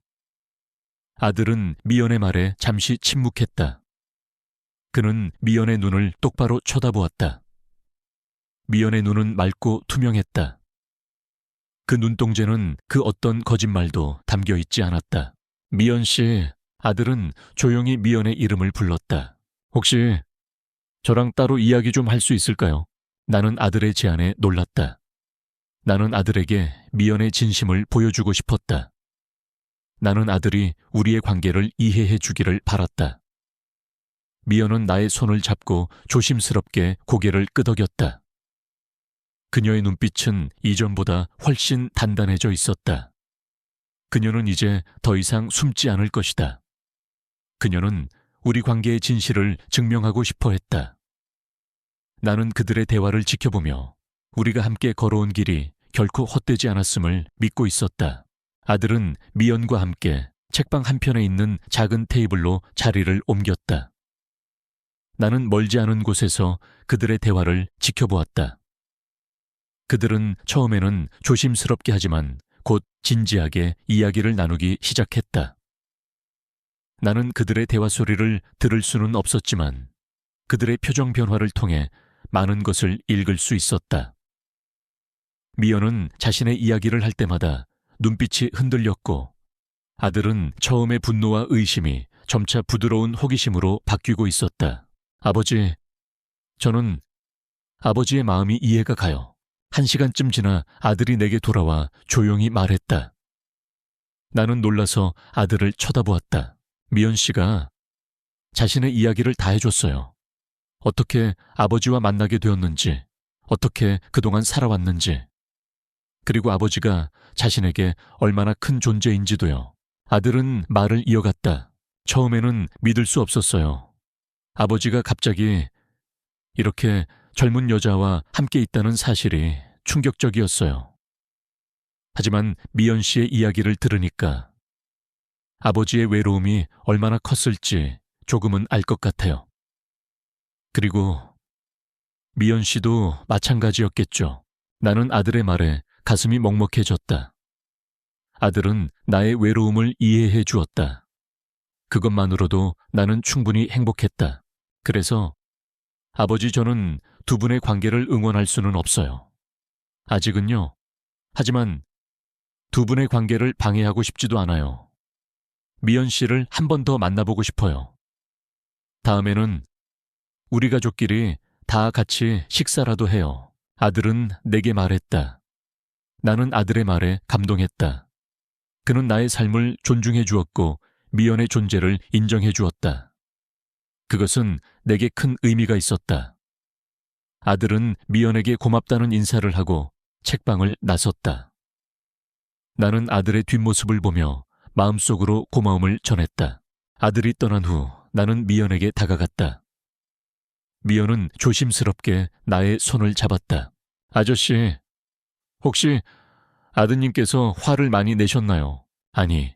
아들은 미연의 말에 잠시 침묵했다. 그는 미연의 눈을 똑바로 쳐다보았다. 미연의 눈은 맑고 투명했다. 그 눈동자는 그 어떤 거짓말도 담겨 있지 않았다. 미연 씨, 아들은 조용히 미연의 이름을 불렀다. 혹시 저랑 따로 이야기 좀 할 수 있을까요? 나는 아들의 제안에 놀랐다. 나는 아들에게 미연의 진심을 보여주고 싶었다. 나는 아들이 우리의 관계를 이해해 주기를 바랐다. 미연은 나의 손을 잡고 조심스럽게 고개를 끄덕였다. 그녀의 눈빛은 이전보다 훨씬 단단해져 있었다. 그녀는 이제 더 이상 숨지 않을 것이다. 그녀는 우리 관계의 진실을 증명하고 싶어 했다. 나는 그들의 대화를 지켜보며 우리가 함께 걸어온 길이 결코 헛되지 않았음을 믿고 있었다. 아들은 미연과 함께 책방 한편에 있는 작은 테이블로 자리를 옮겼다. 나는 멀지 않은 곳에서 그들의 대화를 지켜보았다. 그들은 처음에는 조심스럽게 하지만 곧 진지하게 이야기를 나누기 시작했다. 나는 그들의 대화 소리를 들을 수는 없었지만 그들의 표정 변화를 통해 많은 것을 읽을 수 있었다. 미연은 자신의 이야기를 할 때마다 눈빛이 흔들렸고 아들은 처음의 분노와 의심이 점차 부드러운 호기심으로 바뀌고 있었다. 아버지, 저는 아버지의 마음이 이해가 가요. 1시간쯤 지나 아들이 내게 돌아와 조용히 말했다. 나는 놀라서 아들을 쳐다보았다. 미연 씨가 자신의 이야기를 다 해줬어요. 어떻게 아버지와 만나게 되었는지, 어떻게 그동안 살아왔는지, 그리고 아버지가 자신에게 얼마나 큰 존재인지도요. 아들은 말을 이어갔다. 처음에는 믿을 수 없었어요. 아버지가 갑자기 이렇게 젊은 여자와 함께 있다는 사실이 충격적이었어요. 하지만 미연 씨의 이야기를 들으니까 아버지의 외로움이 얼마나 컸을지 조금은 알 것 같아요. 그리고 미연 씨도 마찬가지였겠죠. 나는 아들의 말에 가슴이 먹먹해졌다. 아들은 나의 외로움을 이해해 주었다. 그것만으로도 나는 충분히 행복했다. 그래서 아버지, 저는 두 분의 관계를 응원할 수는 없어요. 아직은요. 하지만 두 분의 관계를 방해하고 싶지도 않아요. 미연 씨를 한 번 더 만나보고 싶어요. 다음에는 우리 가족끼리 다 같이 식사라도 해요. 아들은 내게 말했다. 나는 아들의 말에 감동했다. 그는 나의 삶을 존중해 주었고 미연의 존재를 인정해 주었다. 그것은 내게 큰 의미가 있었다. 아들은 미연에게 고맙다는 인사를 하고 책방을 나섰다. 나는 아들의 뒷모습을 보며 마음속으로 고마움을 전했다. 아들이 떠난 후 나는 미연에게 다가갔다. 미연은 조심스럽게 나의 손을 잡았다. 아저씨, 혹시 아드님께서 화를 많이 내셨나요? 아니,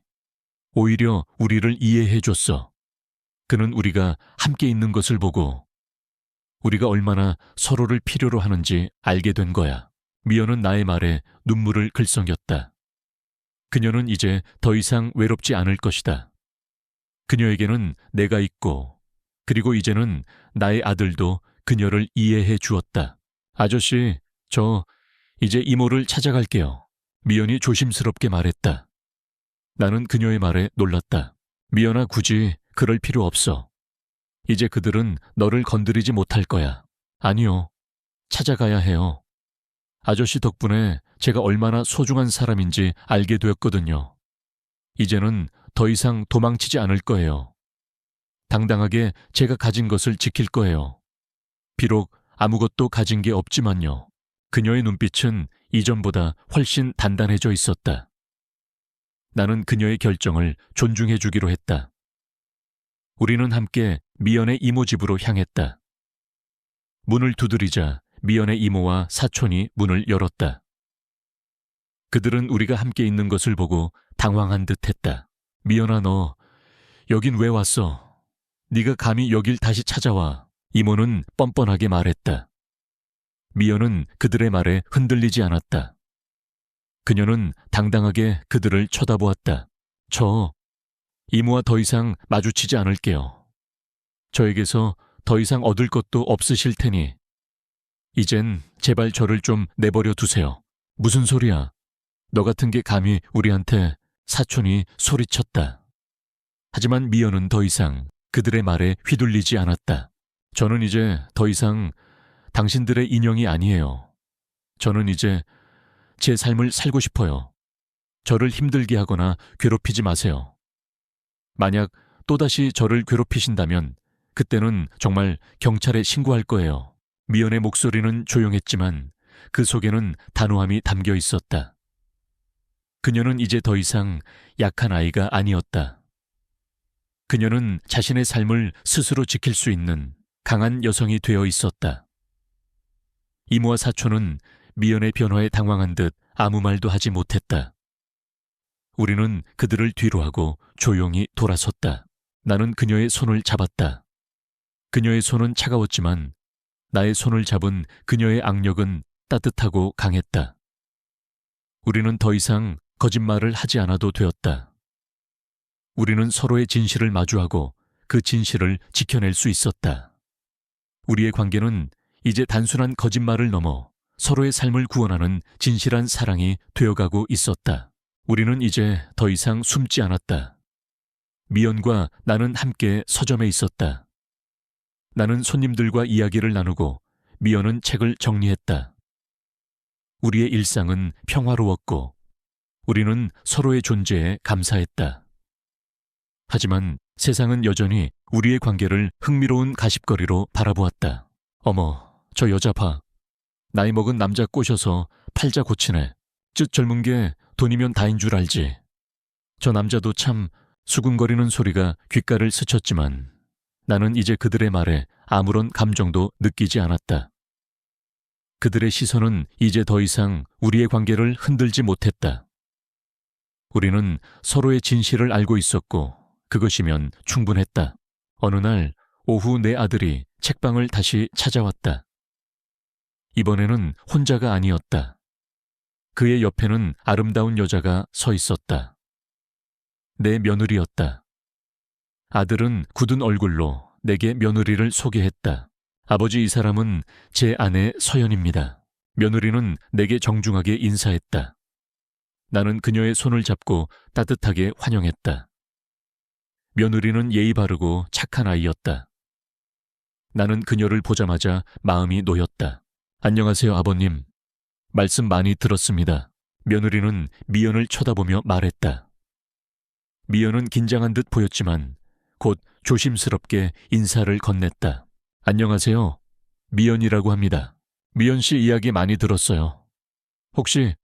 오히려 우리를 이해해 줬어. 그는 우리가 함께 있는 것을 보고 우리가 얼마나 서로를 필요로 하는지 알게 된 거야. 미연은 나의 말에 눈물을 글썽였다. 그녀는 이제 더 이상 외롭지 않을 것이다. 그녀에게는 내가 있고 그리고 이제는 나의 아들도 그녀를 이해해 주었다. 아저씨, 저 이제 이모를 찾아갈게요. 미연이 조심스럽게 말했다. 나는 그녀의 말에 놀랐다. 미연아, 굳이 그럴 필요 없어. 이제 그들은 너를 건드리지 못할 거야. 아니요. 찾아가야 해요. 아저씨 덕분에 제가 얼마나 소중한 사람인지 알게 되었거든요. 이제는 더 이상 도망치지 않을 거예요. 당당하게 제가 가진 것을 지킬 거예요. 비록 아무것도 가진 게 없지만요. 그녀의 눈빛은 이전보다 훨씬 단단해져 있었다. 나는 그녀의 결정을 존중해 주기로 했다. 우리는 함께 미연의 이모 집으로 향했다. 문을 두드리자 미연의 이모와 사촌이 문을 열었다. 그들은 우리가 함께 있는 것을 보고 당황한 듯 했다. 미연아, 너 여긴 왜 왔어? 네가 감히 여길 다시 찾아와. 이모는 뻔뻔하게 말했다. 미연은 그들의 말에 흔들리지 않았다. 그녀는 당당하게 그들을 쳐다보았다. 저 이모와 더 이상 마주치지 않을게요. 저에게서 더 이상 얻을 것도 없으실 테니 이젠 제발 저를 좀 내버려 두세요. 무슨 소리야? 너 같은 게 감히 우리한테. 사촌이 소리쳤다. 하지만 미연은 더 이상 그들의 말에 휘둘리지 않았다. 저는 이제 더 이상 당신들의 인형이 아니에요. 저는 이제 제 삶을 살고 싶어요. 저를 힘들게 하거나 괴롭히지 마세요. 만약 또다시 저를 괴롭히신다면 그때는 정말 경찰에 신고할 거예요. 미연의 목소리는 조용했지만 그 속에는 단호함이 담겨 있었다. 그녀는 이제 더 이상 약한 아이가 아니었다. 그녀는 자신의 삶을 스스로 지킬 수 있는 강한 여성이 되어 있었다. 이모와 사촌은 미연의 변화에 당황한 듯 아무 말도 하지 못했다. 우리는 그들을 뒤로 하고 조용히 돌아섰다. 나는 그녀의 손을 잡았다. 그녀의 손은 차가웠지만 나의 손을 잡은 그녀의 악력은 따뜻하고 강했다. 우리는 더 이상 거짓말을 하지 않아도 되었다. 우리는 서로의 진실을 마주하고 그 진실을 지켜낼 수 있었다. 우리의 관계는 이제 단순한 거짓말을 넘어 서로의 삶을 구원하는 진실한 사랑이 되어가고 있었다. 우리는 이제 더 이상 숨지 않았다. 미연과 나는 함께 서점에 있었다. 나는 손님들과 이야기를 나누고 미연은 책을 정리했다. 우리의 일상은 평화로웠고 우리는 서로의 존재에 감사했다. 하지만 세상은 여전히 우리의 관계를 흥미로운 가십거리로 바라보았다. 어머, 저 여자 봐. 나이 먹은 남자 꼬셔서 팔자 고치네. 쯧 젊은 게 돈이면 다인 줄 알지. 저 남자도 참 수군거리는 소리가 귓가를 스쳤지만 나는 이제 그들의 말에 아무런 감정도 느끼지 않았다. 그들의 시선은 이제 더 이상 우리의 관계를 흔들지 못했다. 우리는 서로의 진실을 알고 있었고 그것이면 충분했다. 어느 날 오후 내 아들이 책방을 다시 찾아왔다. 이번에는 혼자가 아니었다. 그의 옆에는 아름다운 여자가 서 있었다. 내 며느리였다. 아들은 굳은 얼굴로 내게 며느리를 소개했다. 아버지, 이 사람은 제 아내 서연입니다. 며느리는 내게 정중하게 인사했다. 나는 그녀의 손을 잡고 따뜻하게 환영했다. 며느리는 예의 바르고 착한 아이였다. 나는 그녀를 보자마자 마음이 놓였다. 안녕하세요, 아버님. 말씀 많이 들었습니다. 며느리는 미연을 쳐다보며 말했다. 미연은 긴장한 듯 보였지만 곧 조심스럽게 인사를 건넸다. 안녕하세요. 미연이라고 합니다. 미연 씨 이야기 많이 들었어요. 혹시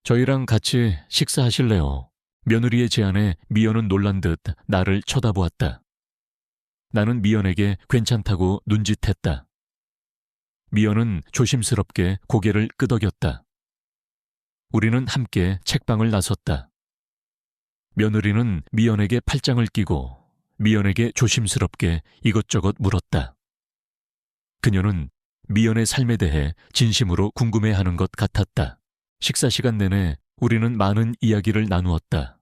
저희랑 같이 식사하실래요? 며느리의 제안에 미연은 놀란 듯 나를 쳐다보았다. 나는 미연에게 괜찮다고 눈짓했다. 미연은 조심스럽게 고개를 끄덕였다. 우리는 함께 책방을 나섰다. 며느리는 미연에게 팔짱을 끼고 미연에게 조심스럽게 이것저것 물었다. 그녀는 미연의 삶에 대해 진심으로 궁금해하는 것 같았다. 식사 시간 내내 우리는 많은 이야기를 나누었다.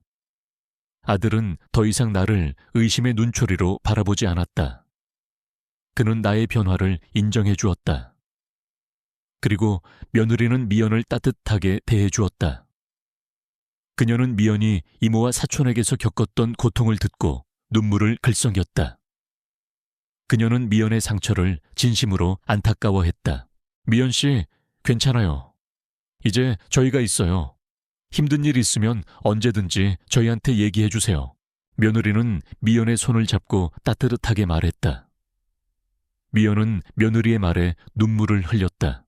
아들은 더 이상 나를 의심의 눈초리로 바라보지 않았다. 그는 나의 변화를 인정해 주었다. 그리고 며느리는 미연을 따뜻하게 대해 주었다. 그녀는 미연이 이모와 사촌에게서 겪었던 고통을 듣고 눈물을 글썽였다. 그녀는 미연의 상처를 진심으로 안타까워했다. 미연 씨, 괜찮아요. 이제 저희가 있어요. 힘든 일 있으면 언제든지 저희한테 얘기해 주세요. 며느리는 미연의 손을 잡고 따뜻하게 말했다. 미연은 며느리의 말에 눈물을 흘렸다.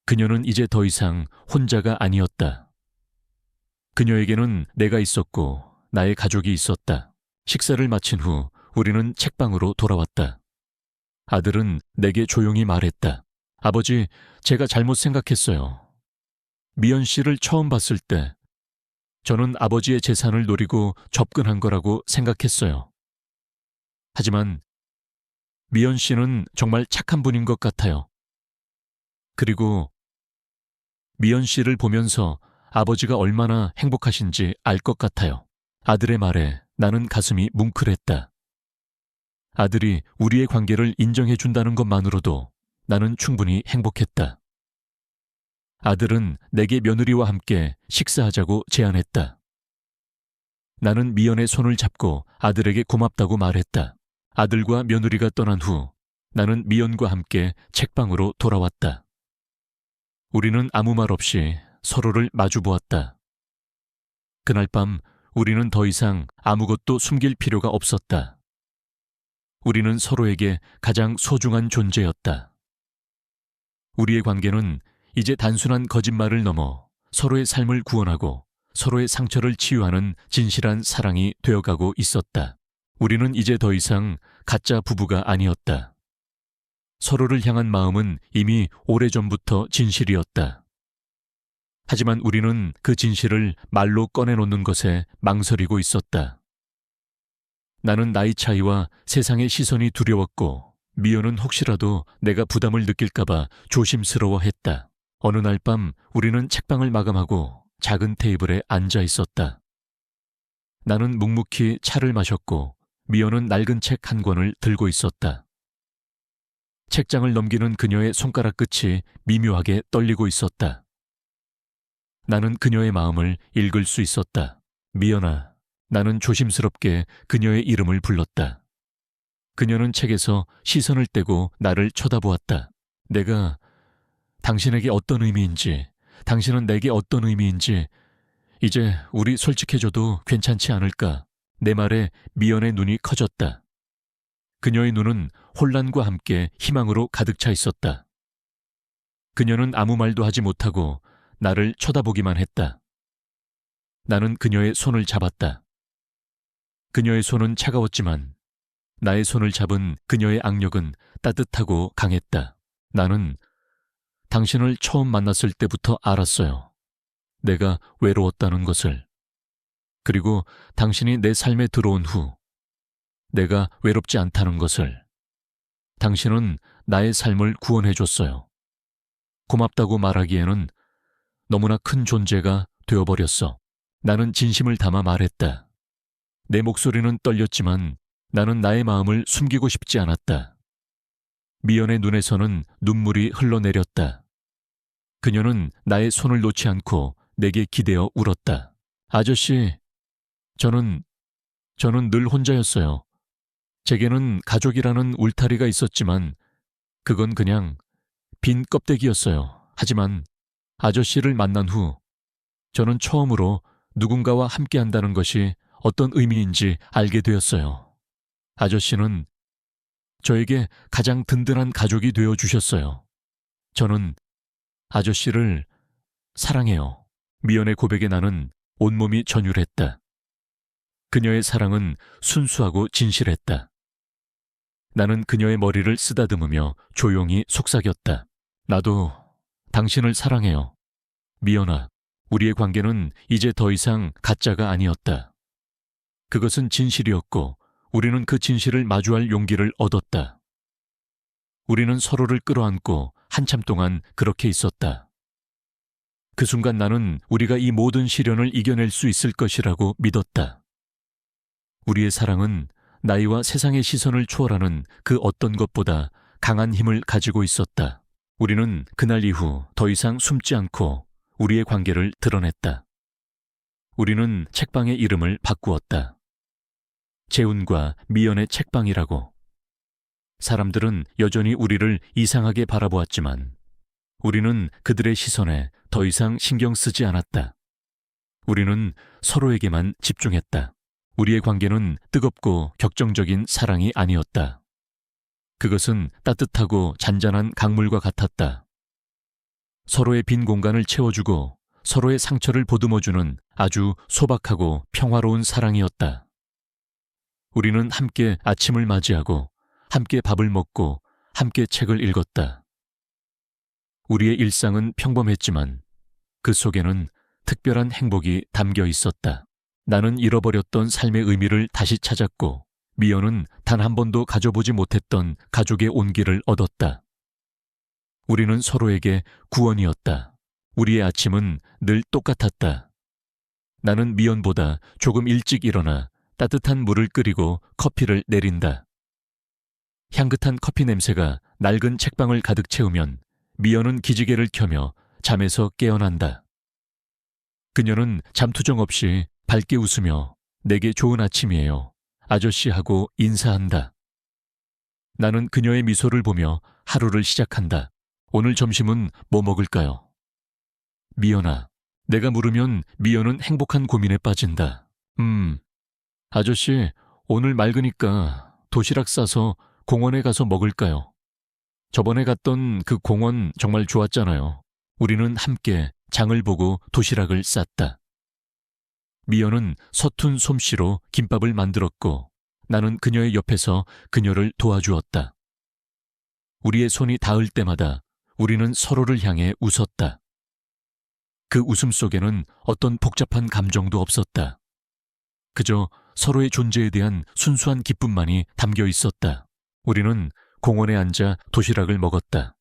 그녀는 이제 더 이상 혼자가 아니었다. 그녀에게는 내가 있었고 나의 가족이 있었다. 식사를 마친 후 우리는 책방으로 돌아왔다. 아들은 내게 조용히 말했다. 아버지, 제가 잘못 생각했어요. 미연 씨를 처음 봤을 때 저는 아버지의 재산을 노리고 접근한 거라고 생각했어요. 하지만 미연 씨는 정말 착한 분인 것 같아요. 그리고 미연 씨를 보면서 아버지가 얼마나 행복하신지 알 것 같아요. 아들의 말에 나는 가슴이 뭉클했다. 아들이 우리의 관계를 인정해 준다는 것만으로도 나는 충분히 행복했다. 아들은 내게 며느리와 함께 식사하자고 제안했다. 나는 미연의 손을 잡고 아들에게 고맙다고 말했다. 아들과 며느리가 떠난 후 나는 미연과 함께 책방으로 돌아왔다. 우리는 아무 말 없이 서로를 마주 보았다. 그날 밤 우리는 더 이상 아무것도 숨길 필요가 없었다. 우리는 서로에게 가장 소중한 존재였다. 우리의 관계는 이제 단순한 거짓말을 넘어 서로의 삶을 구원하고 서로의 상처를 치유하는 진실한 사랑이 되어가고 있었다. 우리는 이제 더 이상 가짜 부부가 아니었다. 서로를 향한 마음은 이미 오래전부터 진실이었다. 하지만 우리는 그 진실을 말로 꺼내놓는 것에 망설이고 있었다. 나는 나이 차이와 세상의 시선이 두려웠고 미연은 혹시라도 내가 부담을 느낄까봐 조심스러워했다. 어느 날 밤 우리는 책방을 마감하고 작은 테이블에 앉아 있었다. 나는 묵묵히 차를 마셨고 미연은 낡은 책 한 권을 들고 있었다. 책장을 넘기는 그녀의 손가락 끝이 미묘하게 떨리고 있었다. 나는 그녀의 마음을 읽을 수 있었다. 미연아, 나는 조심스럽게 그녀의 이름을 불렀다. 그녀는 책에서 시선을 떼고 나를 쳐다보았다. 내가 당신에게 어떤 의미인지, 당신은 내게 어떤 의미인지 이제 우리 솔직해져도 괜찮지 않을까? 내 말에 미연의 눈이 커졌다. 그녀의 눈은 혼란과 함께 희망으로 가득 차 있었다. 그녀는 아무 말도 하지 못하고 나를 쳐다보기만 했다. 나는 그녀의 손을 잡았다. 그녀의 손은 차가웠지만 나의 손을 잡은 그녀의 악력은 따뜻하고 강했다. 나는 당신을 처음 만났을 때부터 알았어요. 내가 외로웠다는 것을. 그리고 당신이 내 삶에 들어온 후 내가 외롭지 않다는 것을. 당신은 나의 삶을 구원해줬어요. 고맙다고 말하기에는 너무나 큰 존재가 되어버렸어. 나는 진심을 담아 말했다. 내 목소리는 떨렸지만 나는 나의 마음을 숨기고 싶지 않았다. 미연의 눈에서는 눈물이 흘러내렸다. 그녀는 나의 손을 놓지 않고 내게 기대어 울었다. 아저씨, 저는 늘 혼자였어요. 제게는 가족이라는 울타리가 있었지만 그건 그냥 빈 껍데기였어요. 하지만 아저씨를 만난 후 저는 처음으로 누군가와 함께한다는 것이 어떤 의미인지 알게 되었어요. 아저씨는 저에게 가장 든든한 가족이 되어주셨어요. 저는 아저씨를 사랑해요. 미연의 고백에 나는 온몸이 전율했다. 그녀의 사랑은 순수하고 진실했다. 나는 그녀의 머리를 쓰다듬으며 조용히 속삭였다. 나도 당신을 사랑해요. 미연아, 우리의 관계는 이제 더 이상 가짜가 아니었다. 그것은 진실이었고 우리는 그 진실을 마주할 용기를 얻었다. 우리는 서로를 끌어안고 한참 동안 그렇게 있었다. 그 순간 나는 우리가 이 모든 시련을 이겨낼 수 있을 것이라고 믿었다. 우리의 사랑은 나이와 세상의 시선을 초월하는 그 어떤 것보다 강한 힘을 가지고 있었다. 우리는 그날 이후 더 이상 숨지 않고 우리의 관계를 드러냈다. 우리는 책방의 이름을 바꾸었다. 재훈과 미연의 책방이라고. 사람들은 여전히 우리를 이상하게 바라보았지만 우리는 그들의 시선에 더 이상 신경 쓰지 않았다. 우리는 서로에게만 집중했다. 우리의 관계는 뜨겁고 격정적인 사랑이 아니었다. 그것은 따뜻하고 잔잔한 강물과 같았다. 서로의 빈 공간을 채워주고 서로의 상처를 보듬어주는 아주 소박하고 평화로운 사랑이었다. 우리는 함께 아침을 맞이하고 함께 밥을 먹고 함께 책을 읽었다. 우리의 일상은 평범했지만 그 속에는 특별한 행복이 담겨 있었다. 나는 잃어버렸던 삶의 의미를 다시 찾았고 미연은 단 한 번도 가져보지 못했던 가족의 온기를 얻었다. 우리는 서로에게 구원이었다. 우리의 아침은 늘 똑같았다. 나는 미연보다 조금 일찍 일어나 따뜻한 물을 끓이고 커피를 내린다. 향긋한 커피 냄새가 낡은 책방을 가득 채우면 미연은 기지개를 켜며 잠에서 깨어난다. 그녀는 잠투정 없이 밝게 웃으며 내게 좋은 아침이에요, 아저씨 하고 인사한다. 나는 그녀의 미소를 보며 하루를 시작한다. 오늘 점심은 뭐 먹을까요? 미연아. 내가 물으면 미연은 행복한 고민에 빠진다. 아저씨, 오늘 맑으니까 도시락 싸서 공원에 가서 먹을까요? 저번에 갔던 그 공원 정말 좋았잖아요. 우리는 함께 장을 보고 도시락을 쌌다. 미연은 서툰 솜씨로 김밥을 만들었고 나는 그녀의 옆에서 그녀를 도와주었다. 우리의 손이 닿을 때마다 우리는 서로를 향해 웃었다. 그 웃음 속에는 어떤 복잡한 감정도 없었다. 그저 서로의 존재에 대한 순수한 기쁨만이 담겨 있었다. 우리는 공원에 앉아 도시락을 먹었다.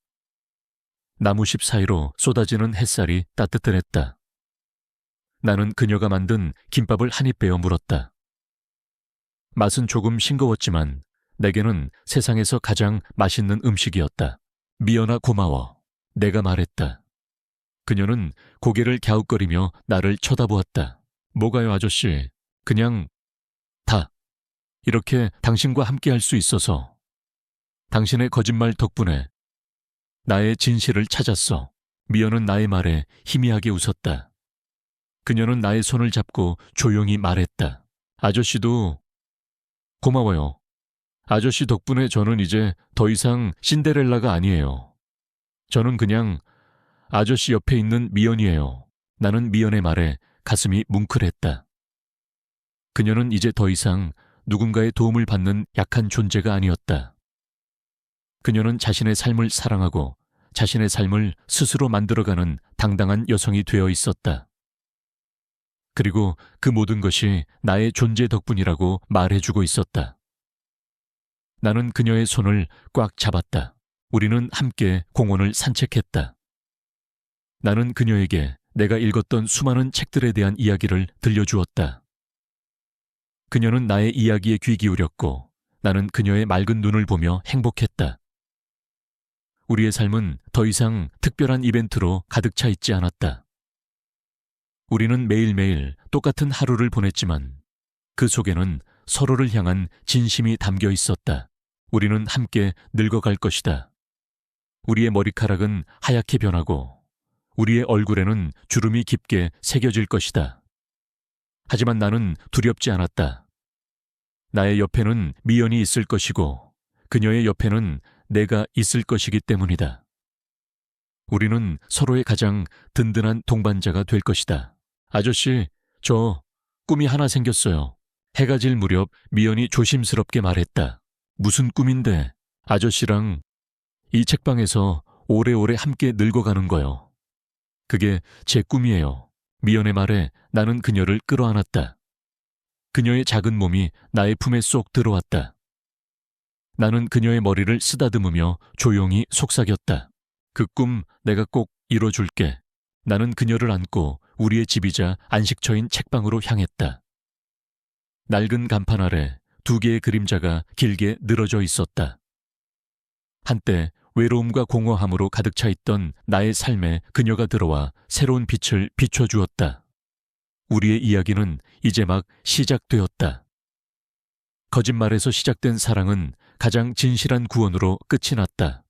나무십 사이로 쏟아지는 햇살이 따뜻했다. 나는 그녀가 만든 김밥을 한 입 베어 물었다. 맛은 조금 싱거웠지만 내게는 세상에서 가장 맛있는 음식이었다. 미연아 고마워. 내가 말했다. 그녀는 고개를 갸웃거리며 나를 쳐다보았다. 뭐가요, 아저씨? 그냥 다. 이렇게 당신과 함께 할 수 있어서. 당신의 거짓말 덕분에 나의 진실을 찾았어. 미연은 나의 말에 희미하게 웃었다. 그녀는 나의 손을 잡고 조용히 말했다. 아저씨도 고마워요. 아저씨 덕분에 저는 이제 더 이상 신데렐라가 아니에요. 저는 그냥 아저씨 옆에 있는 미연이에요. 나는 미연의 말에 가슴이 뭉클했다. 그녀는 이제 더 이상 누군가의 도움을 받는 약한 존재가 아니었다. 그녀는 자신의 삶을 사랑하고 자신의 삶을 스스로 만들어가는 당당한 여성이 되어 있었다. 그리고 그 모든 것이 나의 존재 덕분이라고 말해주고 있었다. 나는 그녀의 손을 꽉 잡았다. 우리는 함께 공원을 산책했다. 나는 그녀에게 내가 읽었던 수많은 책들에 대한 이야기를 들려주었다. 그녀는 나의 이야기에 귀 기울였고 나는 그녀의 맑은 눈을 보며 행복했다. 우리의 삶은 더 이상 특별한 이벤트로 가득 차 있지 않았다. 우리는 매일매일 똑같은 하루를 보냈지만 그 속에는 서로를 향한 진심이 담겨 있었다. 우리는 함께 늙어갈 것이다. 우리의 머리카락은 하얗게 변하고 우리의 얼굴에는 주름이 깊게 새겨질 것이다. 하지만 나는 두렵지 않았다. 나의 옆에는 미연이 있을 것이고 그녀의 옆에는 내가 있을 것이기 때문이다. 우리는 서로의 가장 든든한 동반자가 될 것이다. 아저씨, 저 꿈이 하나 생겼어요. 해가 질 무렵 미연이 조심스럽게 말했다. 무슨 꿈인데? 아저씨랑 이 책방에서 오래오래 함께 늙어가는 거요. 그게 제 꿈이에요. 미연의 말에 나는 그녀를 끌어안았다. 그녀의 작은 몸이 나의 품에 쏙 들어왔다. 나는 그녀의 머리를 쓰다듬으며 조용히 속삭였다. 그 꿈 내가 꼭 이뤄줄게. 나는 그녀를 안고 우리의 집이자 안식처인 책방으로 향했다. 낡은 간판 아래 두 개의 그림자가 길게 늘어져 있었다. 한때 외로움과 공허함으로 가득 차 있던 나의 삶에 그녀가 들어와 새로운 빛을 비춰주었다. 우리의 이야기는 이제 막 시작되었다. 거짓말에서 시작된 사랑은 가장 진실한 구원으로 끝이 났다.